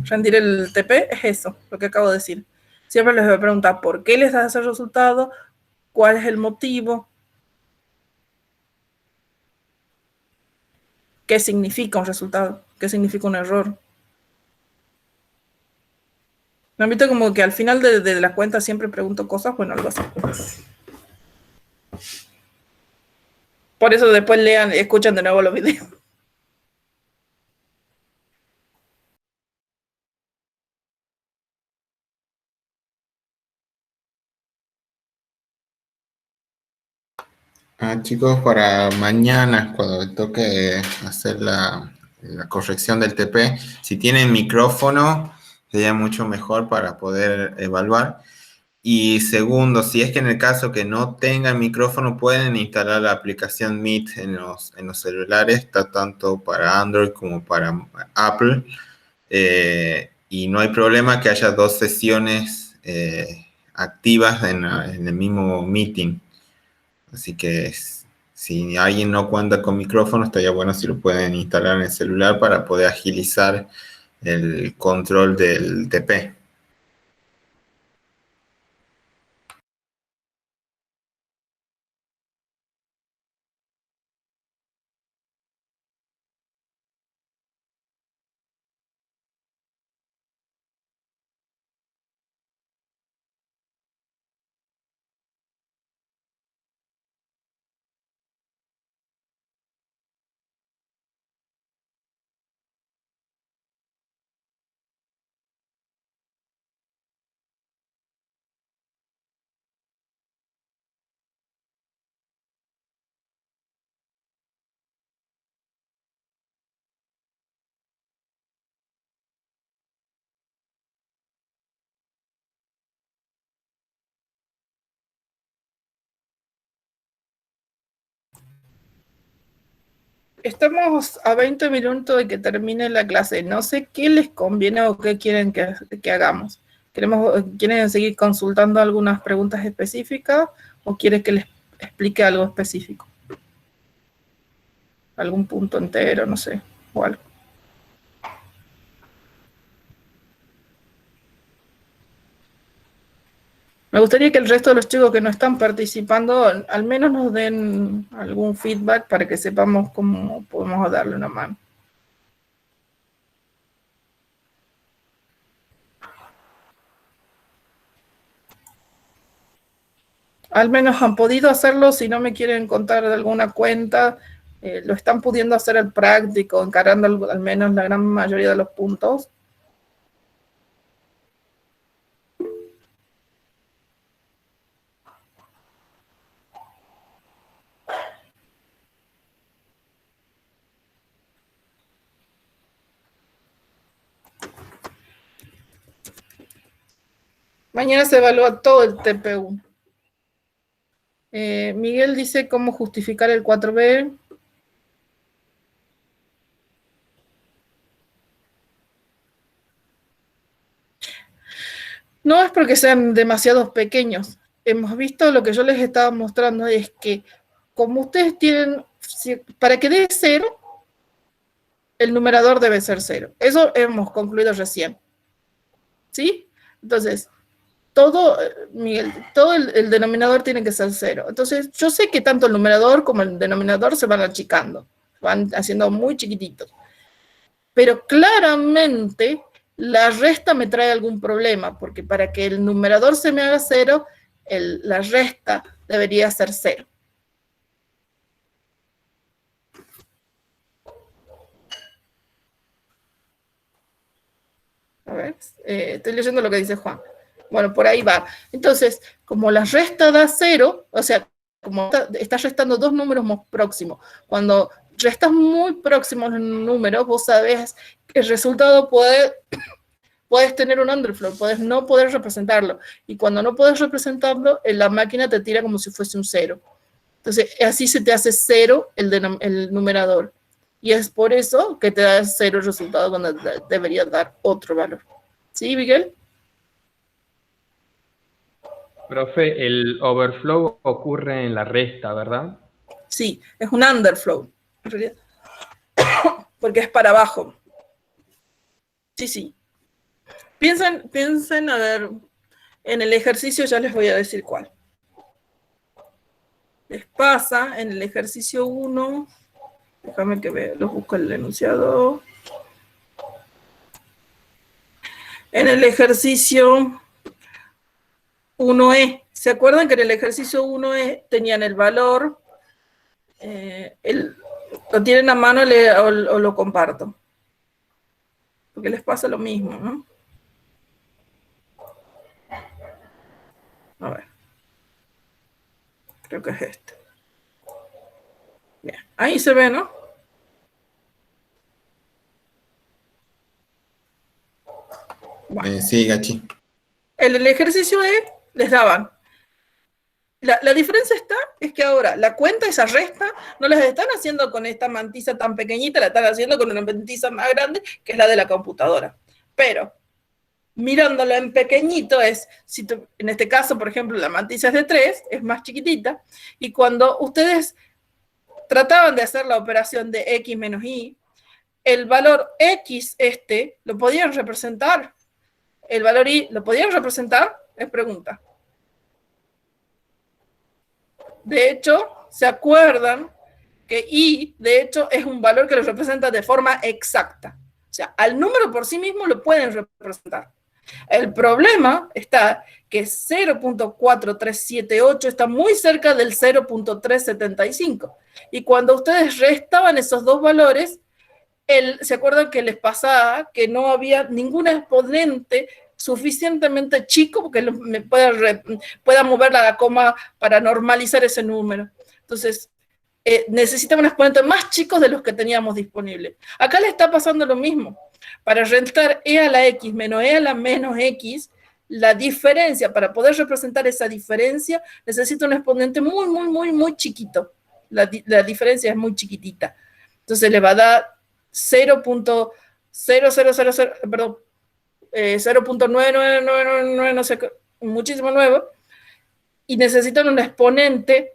rendir el TP, es eso, lo que acabo de decir. Siempre les voy a preguntar por qué les da ese resultado, cuál es el motivo, qué significa un resultado, qué significa un error. ¿No han visto como que al final de la cuenta siempre pregunto cosas? Bueno, algo así. Por eso después escuchan de nuevo los videos. Chicos, para mañana, cuando toque hacer la corrección del TP, si tienen micrófono, sería mucho mejor para poder evaluar. Y segundo, si es que en el caso que no tengan micrófono, pueden instalar la aplicación Meet en los celulares, está tanto para Android como para Apple. Y no hay problema que haya dos sesiones activas en el mismo meeting. Así que si alguien no cuenta con micrófono, estaría bueno si lo pueden instalar en el celular para poder agilizar el control del TP. Estamos a 20 minutos de que termine la clase. No sé qué les conviene o qué quieren que hagamos. ¿Quieren seguir consultando algunas preguntas específicas o quieren que les explique algo específico? Algún punto entero, no sé, o algo. Me gustaría que el resto de los chicos que no están participando al menos nos den algún feedback para que sepamos cómo podemos darle una mano. Al menos han podido hacerlo, si no me quieren contar de alguna cuenta, lo están pudiendo hacer el práctico, encarando al menos la gran mayoría de los puntos. Mañana se evalúa todo el TPU. Miguel dice cómo justificar el 4B. No es porque sean demasiados pequeños. Hemos visto lo que yo les estaba mostrando, es que como ustedes tienen, para que dé 0, el numerador debe ser 0. Eso hemos concluido recién. ¿Sí? Entonces, todo, Miguel, todo el denominador tiene que ser 0. Entonces, yo sé que tanto el numerador como el denominador se van achicando, van haciendo muy chiquititos. Pero claramente la resta me trae algún problema, porque para que el numerador se me haga 0, la resta debería ser 0. A ver, estoy leyendo lo que dice Juan. Bueno, por ahí va. Entonces, como la resta da 0, o sea, como estás restando dos números más próximos, cuando restas muy próximos los números, vos sabés que el resultado puedes tener un underflow, puedes no poder representarlo. Y cuando no puedes representarlo, la máquina te tira como si fuese un 0. Entonces, así se te hace 0 el numerador. Y es por eso que te da 0 el resultado cuando debería dar otro valor. ¿Sí, Miguel? Profe, el overflow ocurre en la resta, ¿verdad? Sí, es un underflow, en realidad. Porque es para abajo. Sí, sí. Piensen, a ver, en el ejercicio ya les voy a decir cuál. Les pasa en el ejercicio 1, déjame que lo busco el enunciado. En el ejercicio 1E, ¿se acuerdan que en el ejercicio 1E tenían el valor? ¿Lo tienen a mano o lo comparto? Porque les pasa lo mismo, ¿no? A ver. Creo que es este. Bien, ahí se ve, ¿no? Bueno, Sí, Gachi. el ejercicio les daban. La diferencia es que ahora la cuenta, esa resta, no las están haciendo con esta mantisa tan pequeñita, la están haciendo con una mantisa más grande, que es la de la computadora. Pero mirándolo en pequeñito si en este caso, por ejemplo, la mantisa es de 3, es más chiquitita, y cuando ustedes trataban de hacer la operación de x menos y, el valor x lo podían representar, el valor y lo podían representar, es pregunta. De hecho, ¿se acuerdan que i, de hecho, es un valor que lo representa de forma exacta? O sea, al número por sí mismo lo pueden representar. El problema está que 0.4378 está muy cerca del 0.375. Y cuando ustedes restaban esos dos valores, ¿se acuerdan que les pasaba que no había ningún exponente suficientemente chico porque pueda mover la coma para normalizar ese número? Entonces, necesitan un exponente más chicos de los que teníamos disponibles. Acá le está pasando lo mismo. Para restar e a la x menos e a la menos x, la diferencia, para poder representar esa diferencia, necesita un exponente muy, muy, muy, muy chiquito. La diferencia es muy chiquitita. Entonces le va a dar 0.0000, perdón, 0.9999, no sé, muchísimo nuevo, y necesitan un exponente,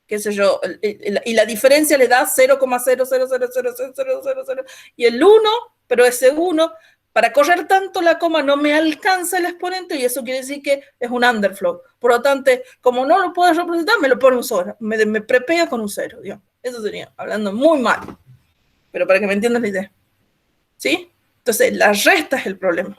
qué sé yo, y la diferencia le da 0,00000000, y el 1, pero ese 1, para correr tanto la coma no me alcanza el exponente, y eso quiere decir que es un underflow. Por lo tanto, como no lo puedo representar, me lo pone un 0, me prepega con un 0, digamos. Eso sería, hablando muy mal, pero para que me entiendan la idea. ¿Sí? Entonces, la resta es el problema.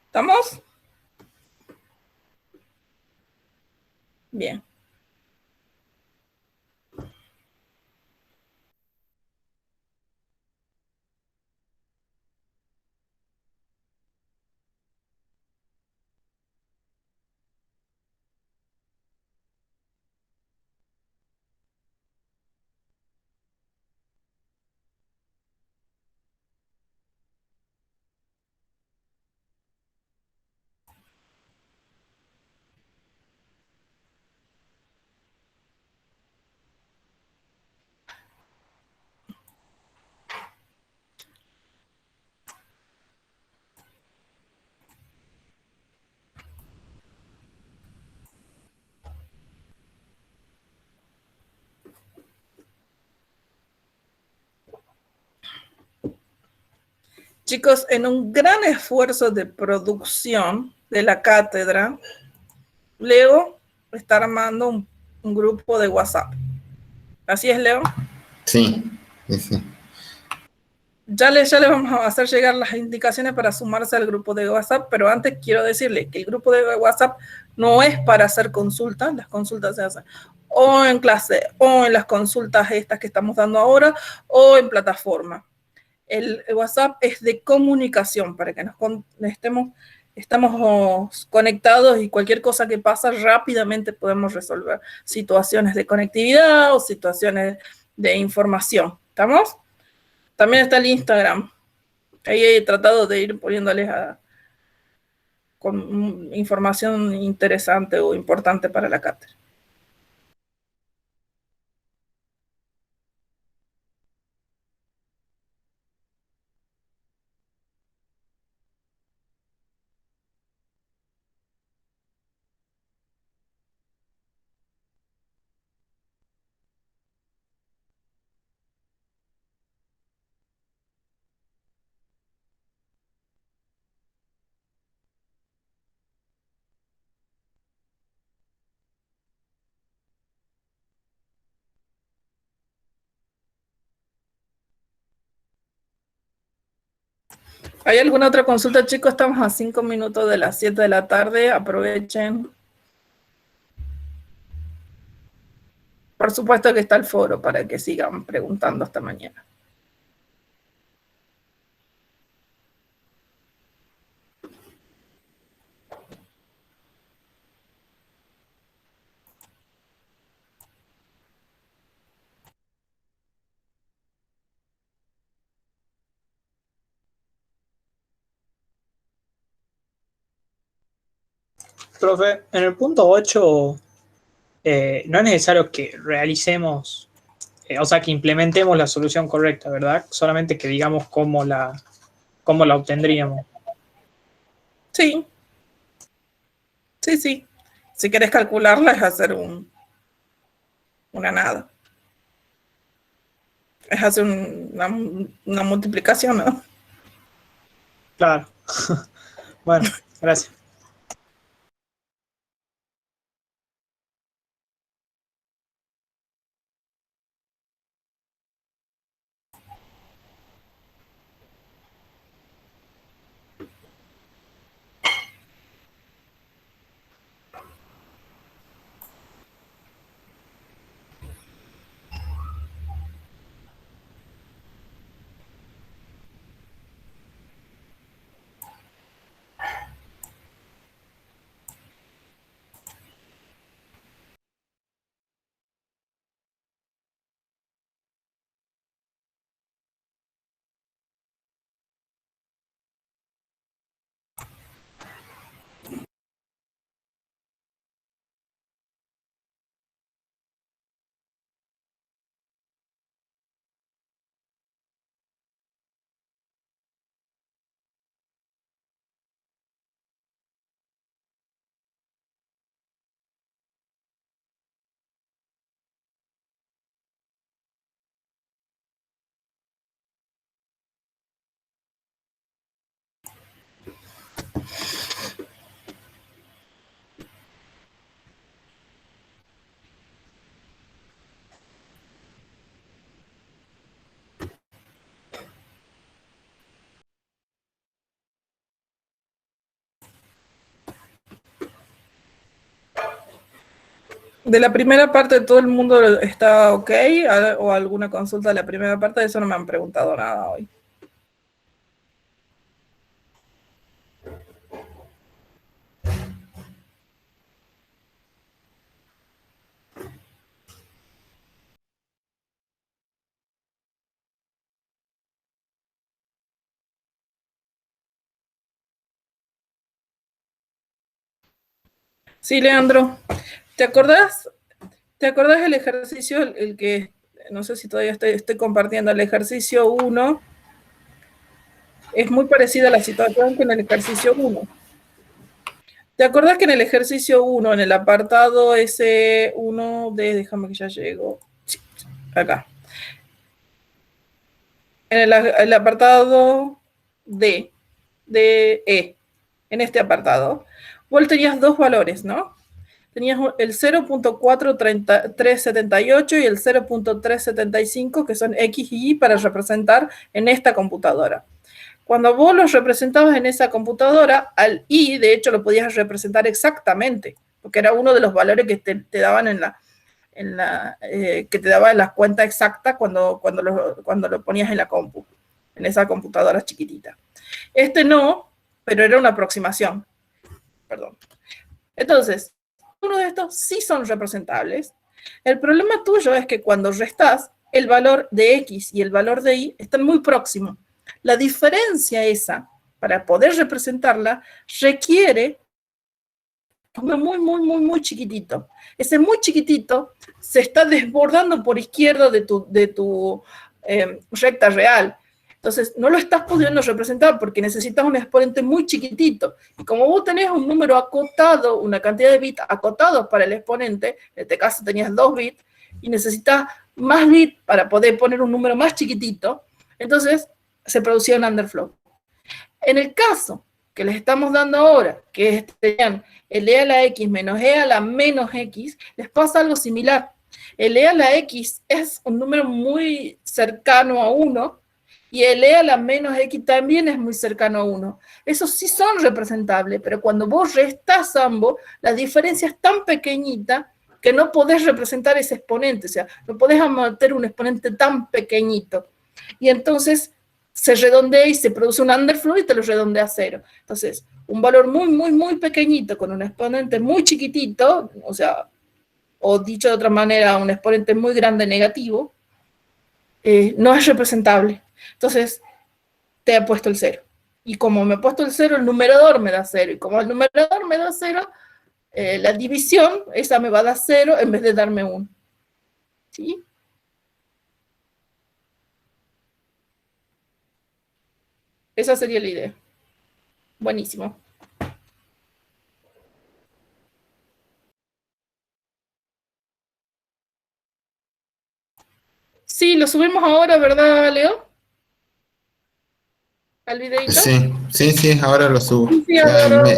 ¿Estamos? Bien. Chicos, en un gran esfuerzo de producción de la cátedra, Leo está armando un grupo de WhatsApp. ¿Así es, Leo? Sí, sí, sí. Ya le vamos a hacer llegar las indicaciones para sumarse al grupo de WhatsApp, pero antes quiero decirle que el grupo de WhatsApp no es para hacer consultas, las consultas se hacen o en clase, o en las consultas estas que estamos dando ahora, o en plataforma. El WhatsApp es de comunicación, para que estamos conectados y cualquier cosa que pasa rápidamente podemos resolver situaciones de conectividad o situaciones de información. ¿Estamos? También está el Instagram. Ahí he tratado de ir poniéndoles con información interesante o importante para la cátedra. ¿Hay alguna otra consulta, chicos? Estamos a 5 minutos de las 7 de la tarde. Aprovechen. Por supuesto que está el foro para que sigan preguntando hasta mañana. Profe, en el punto 8 no es necesario que realicemos, o sea, que implementemos la solución correcta, ¿verdad? Solamente que digamos cómo la obtendríamos. Sí, sí, sí. Si querés calcularla es hacer una nada. Es hacer una multiplicación, ¿no? Claro. Bueno, gracias. De la primera parte, ¿todo el mundo está ok? ¿O alguna consulta de la primera parte? De eso no me han preguntado nada hoy. Sí, Leandro, ¿te acordás? ¿Te acordás del ejercicio, el que, no sé si todavía estoy compartiendo, el ejercicio 1? Es muy parecida a la situación que en el ejercicio 1. ¿Te acordás que en el ejercicio 1, en el apartado ese 1 de, déjame que ya llego, acá, en el apartado de E, en este apartado, vos tenías dos valores, ¿no? Tenías el 0.43378 y el 0.375, que son X y Y para representar en esta computadora. Cuando vos los representabas en esa computadora, al I, de hecho, lo podías representar exactamente, porque era uno de los valores que te daban que te daban la cuenta exacta cuando lo ponías en la compu, en esa computadora chiquitita. Este no, pero era una aproximación. Perdón. Entonces, uno de estos sí son representables. El problema tuyo es que cuando restas, el valor de X y el valor de Y están muy próximos. La diferencia esa, para poder representarla, requiere muy, muy, muy, muy chiquitito. Ese muy chiquitito se está desbordando por izquierda de tu recta real. Entonces, no lo estás pudiendo representar porque necesitas un exponente muy chiquitito. Y como vos tenés un número acotado, una cantidad de bits acotados para el exponente, en este caso tenías 2 bits, y necesitas más bits para poder poner un número más chiquitito, entonces se producía un underflow. En el caso que les estamos dando ahora, que serían el e a la x menos e a la menos x, les pasa algo similar. El e a la x es un número muy cercano a 1, y el e a la menos x también es muy cercano a 1. Esos sí son representables, pero cuando vos restás ambos, la diferencia es tan pequeñita que no podés representar ese exponente, o sea, no podés meter un exponente tan pequeñito. Y entonces se redondea y se produce un underflow y te lo redondea a 0. Entonces, un valor muy, muy, muy pequeñito con un exponente muy chiquitito, o sea, o dicho de otra manera, un exponente muy grande negativo, no es representable. Entonces, te he puesto el 0. Y como me he puesto el 0, el numerador me da 0. Y como el numerador me da 0, la división, esa me va a dar 0 en vez de darme 1. ¿Sí? Esa sería la idea. Buenísimo. Sí, lo subimos ahora, ¿verdad, Leo? ¿Al videito? Sí, sí, sí, ahora lo subo. Sí, Ya en ahora.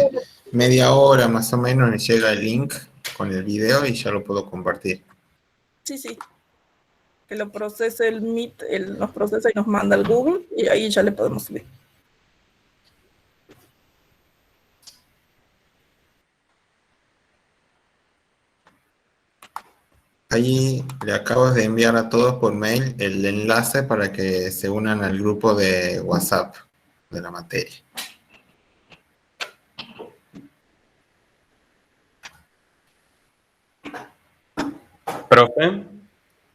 media hora más o menos me llega el link con el video y ya lo puedo compartir. Sí, sí. Que lo procese el Meet, nos procesa y nos manda al Google y ahí ya le podemos subir. Ahí le acabo de enviar a todos por mail el enlace para que se unan al grupo de WhatsApp de la materia. Profe,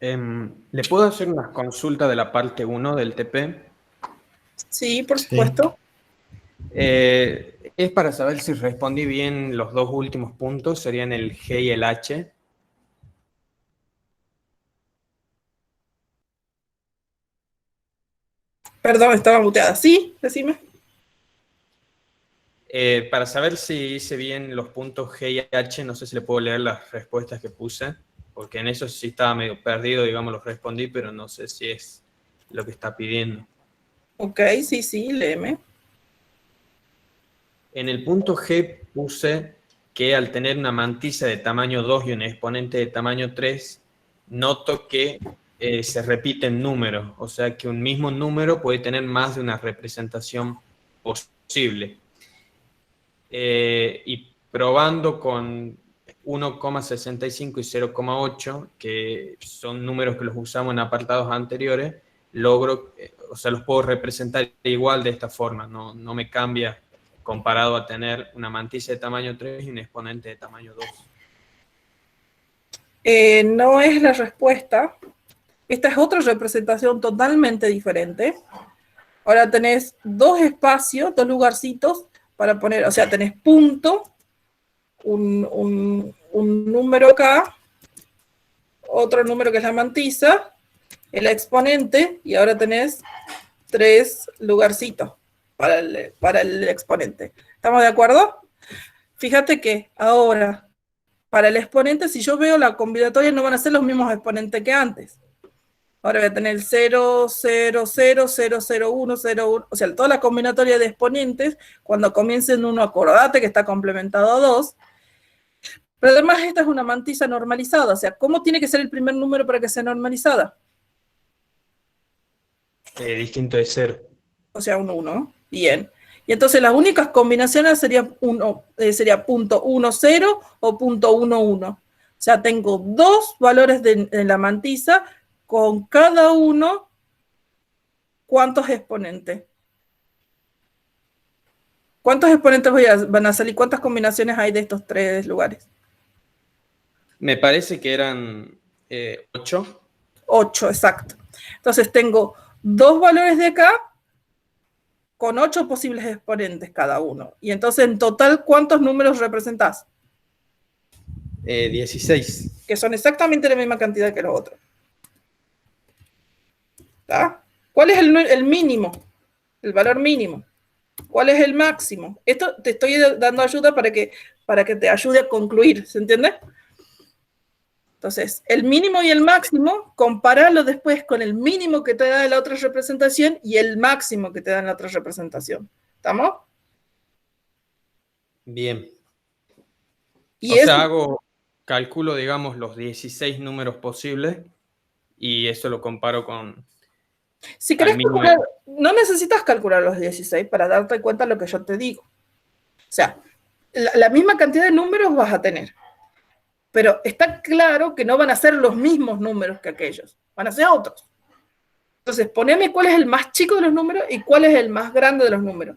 ¿le puedo hacer una consulta de la parte 1 del TP? Sí, por Sí. supuesto. Es para saber si respondí bien los dos últimos puntos, serían el G y el H. Perdón, estaba muteada. Sí, decime. Para saber si hice bien los puntos G y H, no sé si le puedo leer las respuestas que puse, porque en eso sí estaba medio perdido, digamos, los respondí, pero no sé si es lo que está pidiendo. Ok, sí, sí, léeme. En el punto G puse que al tener una mantisa de tamaño 2 y un exponente de tamaño 3, noto que se repiten números, o sea que un mismo número puede tener más de una representación posible. Y probando con 1,65 y 0,8, que son números que los usamos en apartados anteriores, logro, o sea, los puedo representar igual de esta forma, no me cambia comparado a tener una mantisa de tamaño 3 y un exponente de tamaño 2. No es la respuesta. Esta es otra representación totalmente diferente. Ahora tenés dos espacios, dos lugarcitos para poner, o sea, tenés punto, un número acá, otro número que es la mantisa, el exponente, y ahora tenés 3 lugarcitos para el exponente. ¿Estamos de acuerdo? Fíjate que ahora, para el exponente, si yo veo la combinatoria, no van a ser los mismos exponentes que antes. Ahora voy a tener 0, 0, 0, 0, 0, 1, 0, 1. O sea, toda la combinatoria de exponentes, cuando comiencen uno, acordate que está complementado a 2. Pero además esta es una mantisa normalizada. O sea, ¿cómo tiene que ser el primer número para que sea normalizada? Distinto de 0. O sea, un 1. Bien. Y entonces las únicas combinaciones sería punto 1, 0 o punto 1, 1. O sea, tengo dos valores de la mantisa con cada uno, ¿cuántos exponentes? ¿Cuántos exponentes van a salir? ¿Cuántas combinaciones hay de estos tres lugares? Me parece que eran 8. 8, exacto. Entonces tengo dos valores de acá con 8 posibles exponentes cada uno. Y entonces en total, ¿cuántos números representás? 16. Que son exactamente la misma cantidad que los otros. ¿Está? ¿Cuál es el mínimo? El valor mínimo. ¿Cuál es el máximo? Esto te estoy dando ayuda para que te ayude a concluir, ¿se entiende? Entonces, el mínimo y el máximo, compáralo después con el mínimo que te da en la otra representación y el máximo que te da en la otra representación. ¿Estamos? Bien. Y O eso, sea, calculo, digamos, los 16 números posibles y eso lo comparo con si al querés mismo. calcular, no necesitas calcular los 16 para darte cuenta de lo que yo te digo. O sea, la misma cantidad de números vas a tener. Pero está claro que no van a ser los mismos números que aquellos, van a ser otros. Entonces, poneme cuál es el más chico de los números y cuál es el más grande de los números.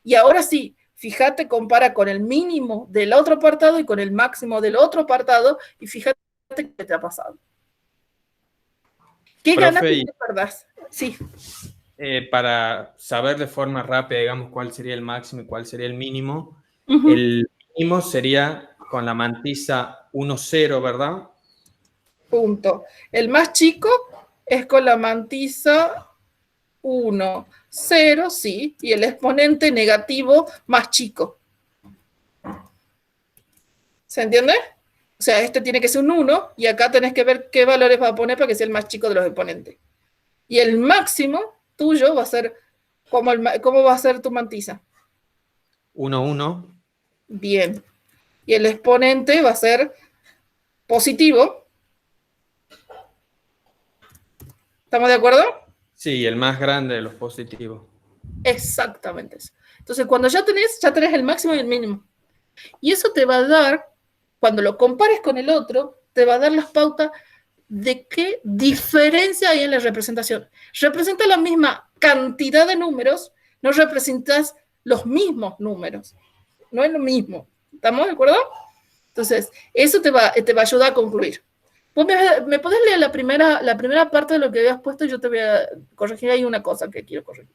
Y ahora sí, fíjate, compara con el mínimo del otro apartado y con el máximo del otro apartado y fíjate qué te ha pasado. ¿Qué ganas y qué perdás? Sí. Para saber de forma rápida, digamos, cuál sería el máximo y cuál sería el mínimo, el mínimo sería con la mantisa 1, 0, ¿verdad? Punto. El más chico es con la mantisa 1, 0, sí, y el exponente negativo más chico. ¿Se entiende? O sea, este tiene que ser un 1 y acá tenés que ver qué valores va a poner para que sea el más chico de los exponentes. Y el máximo tuyo va a ser, ¿cómo va a ser tu mantisa? 1, 1. Bien. Y el exponente va a ser positivo. ¿Estamos de acuerdo? Sí, el más grande de los positivos. Exactamente eso. Entonces, cuando ya tenés el máximo y el mínimo. Y eso te va a dar, cuando lo compares con el otro, te va a dar las pautas de qué diferencia hay en la representación. Representa la misma cantidad de números, no representas los mismos números. No es lo mismo. ¿Estamos de acuerdo? Entonces, eso te va a ayudar a concluir. ¿Vos me podés leer la primera parte de lo que habías puesto? Yo te voy a corregir ahí una cosa que quiero corregir.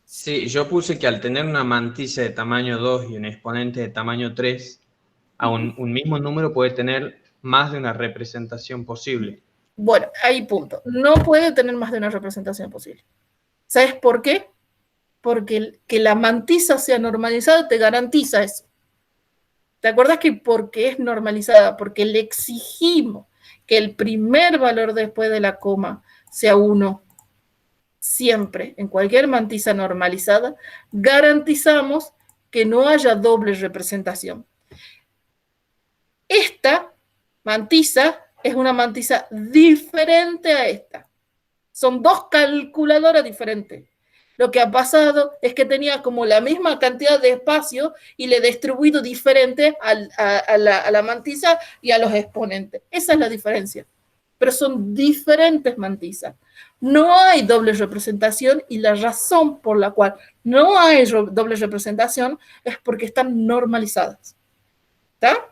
Sí, yo puse que al tener una mantisa de tamaño 2 y un exponente de tamaño 3, a un mismo número puede tener más de una representación posible. Bueno, ahí punto. No puede tener más de una representación posible. ¿Sabes por qué? Porque que la mantisa sea normalizada te garantiza eso. ¿Te acuerdas que porque es normalizada? Porque le exigimos que el primer valor después de la coma sea 1. Siempre, en cualquier mantisa normalizada, garantizamos que no haya doble representación. Esta mantisa es una mantisa diferente a esta. Son dos calculadoras diferentes. Lo que ha pasado es que tenía como la misma cantidad de espacio y le he distribuido diferente a la mantisa y a los exponentes. Esa es la diferencia. Pero son diferentes mantisas. No hay doble representación y la razón por la cual no hay doble representación es porque están normalizadas. ¿Está?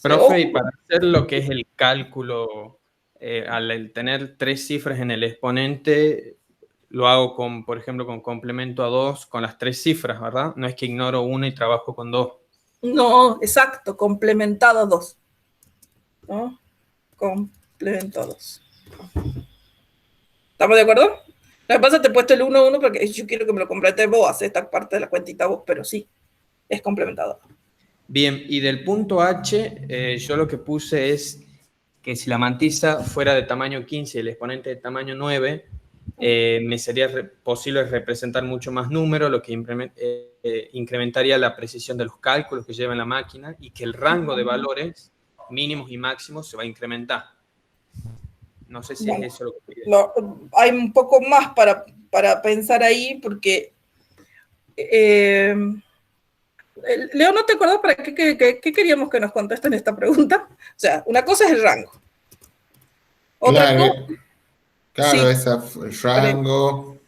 Profe, y para hacer lo que es el cálculo, al tener 3 cifras en el exponente, lo hago con, por ejemplo, con complemento a 2 con las 3 cifras, ¿verdad? No es que ignoro una y trabajo con 2. No, exacto, complementado a 2. ¿No? Complemento a 2. ¿Estamos de acuerdo? Lo que pasa es que te he puesto el 1, 1 porque yo quiero que me lo completes vos, haces esta parte de la cuentita vos, pero sí, es complementado. Bien, y del punto H, yo lo que puse es que si la mantisa fuera de tamaño 15 y el exponente de tamaño 9, me sería posible representar mucho más números, lo que incrementaría la precisión de los cálculos que lleva en la máquina y que el rango de valores mínimos y máximos se va a incrementar. No sé si bueno, es eso lo que no, hay un poco más para pensar ahí porque... Leo, ¿no te acuerdas para qué queríamos que nos contesten esta pregunta? O sea, una cosa es el rango. Otra claro, sí. El rango,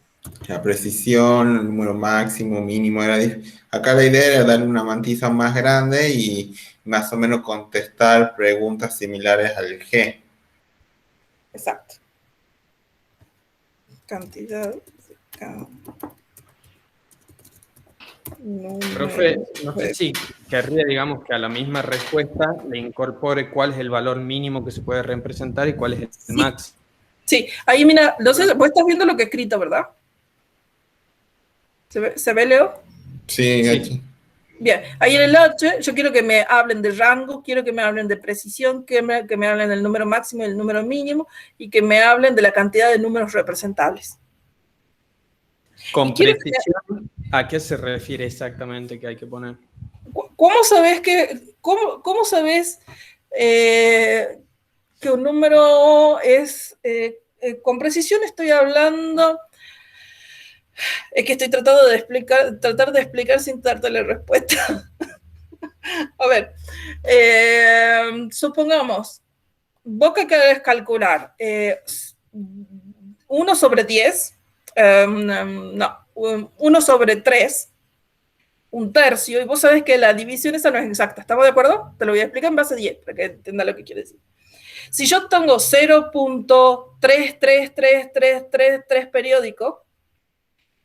la precisión, el número máximo, mínimo. Acá la idea era darle una mantisa más grande y más o menos contestar preguntas similares al G. Exacto. Cantidad. Profe, no sé si querría, digamos, que a la misma respuesta le incorpore cuál es el valor mínimo que se puede representar y cuál es el máximo. Sí, ahí mira, vos estás viendo lo que he escrito, ¿verdad? ¿Se ve, Leo? Sí, aquí. Bien, ahí en el H yo quiero que me hablen de rango, quiero que me hablen de precisión, que me hablen del número máximo y del número mínimo y que me hablen de la cantidad de números representables. Con precisión, ¿a qué se refiere exactamente que hay que poner? ¿Cómo sabes cómo sabes que un número es, con precisión estoy hablando, es que estoy tratando de explicar sin darte la respuesta. A ver, supongamos, vos que querés calcular 1 sobre 10, no, 1 sobre 3, un tercio, y vos sabés que la división esa no es exacta, ¿estamos de acuerdo? Te lo voy a explicar en base a 10, para que entiendas lo que quiere decir. Si yo tengo 0.33333 periódico,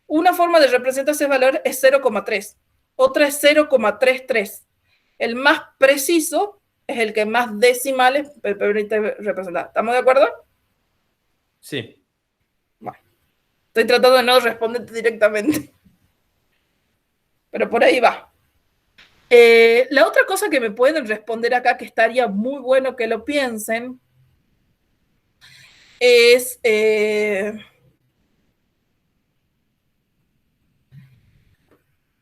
una forma de representar ese valor es 0,3, otra es 0,33. el más preciso es el que más decimales permite representar. ¿Estamos de acuerdo? Sí. Bueno, estoy tratando de no responderte directamente, pero por ahí va. La otra cosa que me pueden responder acá, que estaría muy bueno que lo piensen, es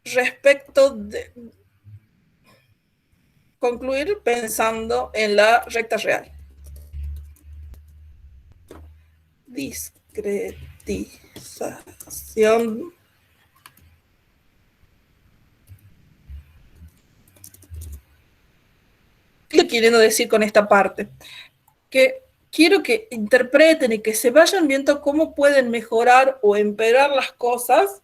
respecto de concluir pensando en la recta real. Discretización. ¿Qué estoy queriendo decir con esta parte? Que quiero que interpreten y que se vayan viendo cómo pueden mejorar o empeorar las cosas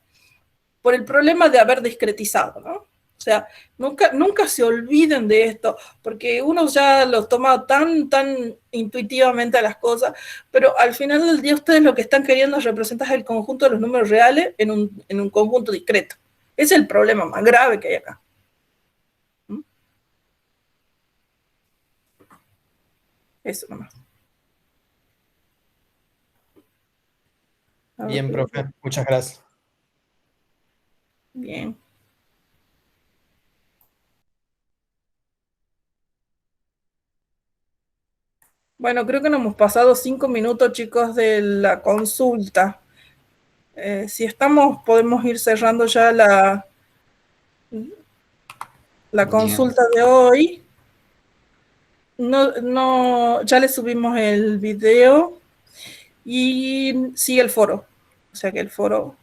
por el problema de haber discretizado, ¿no? O sea, nunca se olviden de esto, porque uno ya lo toma tan intuitivamente a las cosas, pero al final del día ustedes lo que están queriendo es representar el conjunto de los números reales en un conjunto discreto. Ese es el problema más grave que hay acá. Eso nomás. Bien, profe, muchas gracias. Bien. Bueno, creo que nos hemos pasado 5 minutos, chicos, de la consulta. Si estamos, podemos ir cerrando ya la consulta de hoy. Ya le subimos el video y sigue el foro. O sea que el foro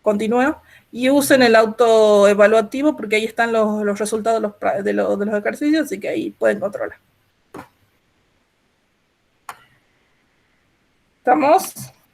continúa. Y usen el autoevaluativo porque ahí están los resultados de los ejercicios, así que ahí pueden controlar. ¿Estamos?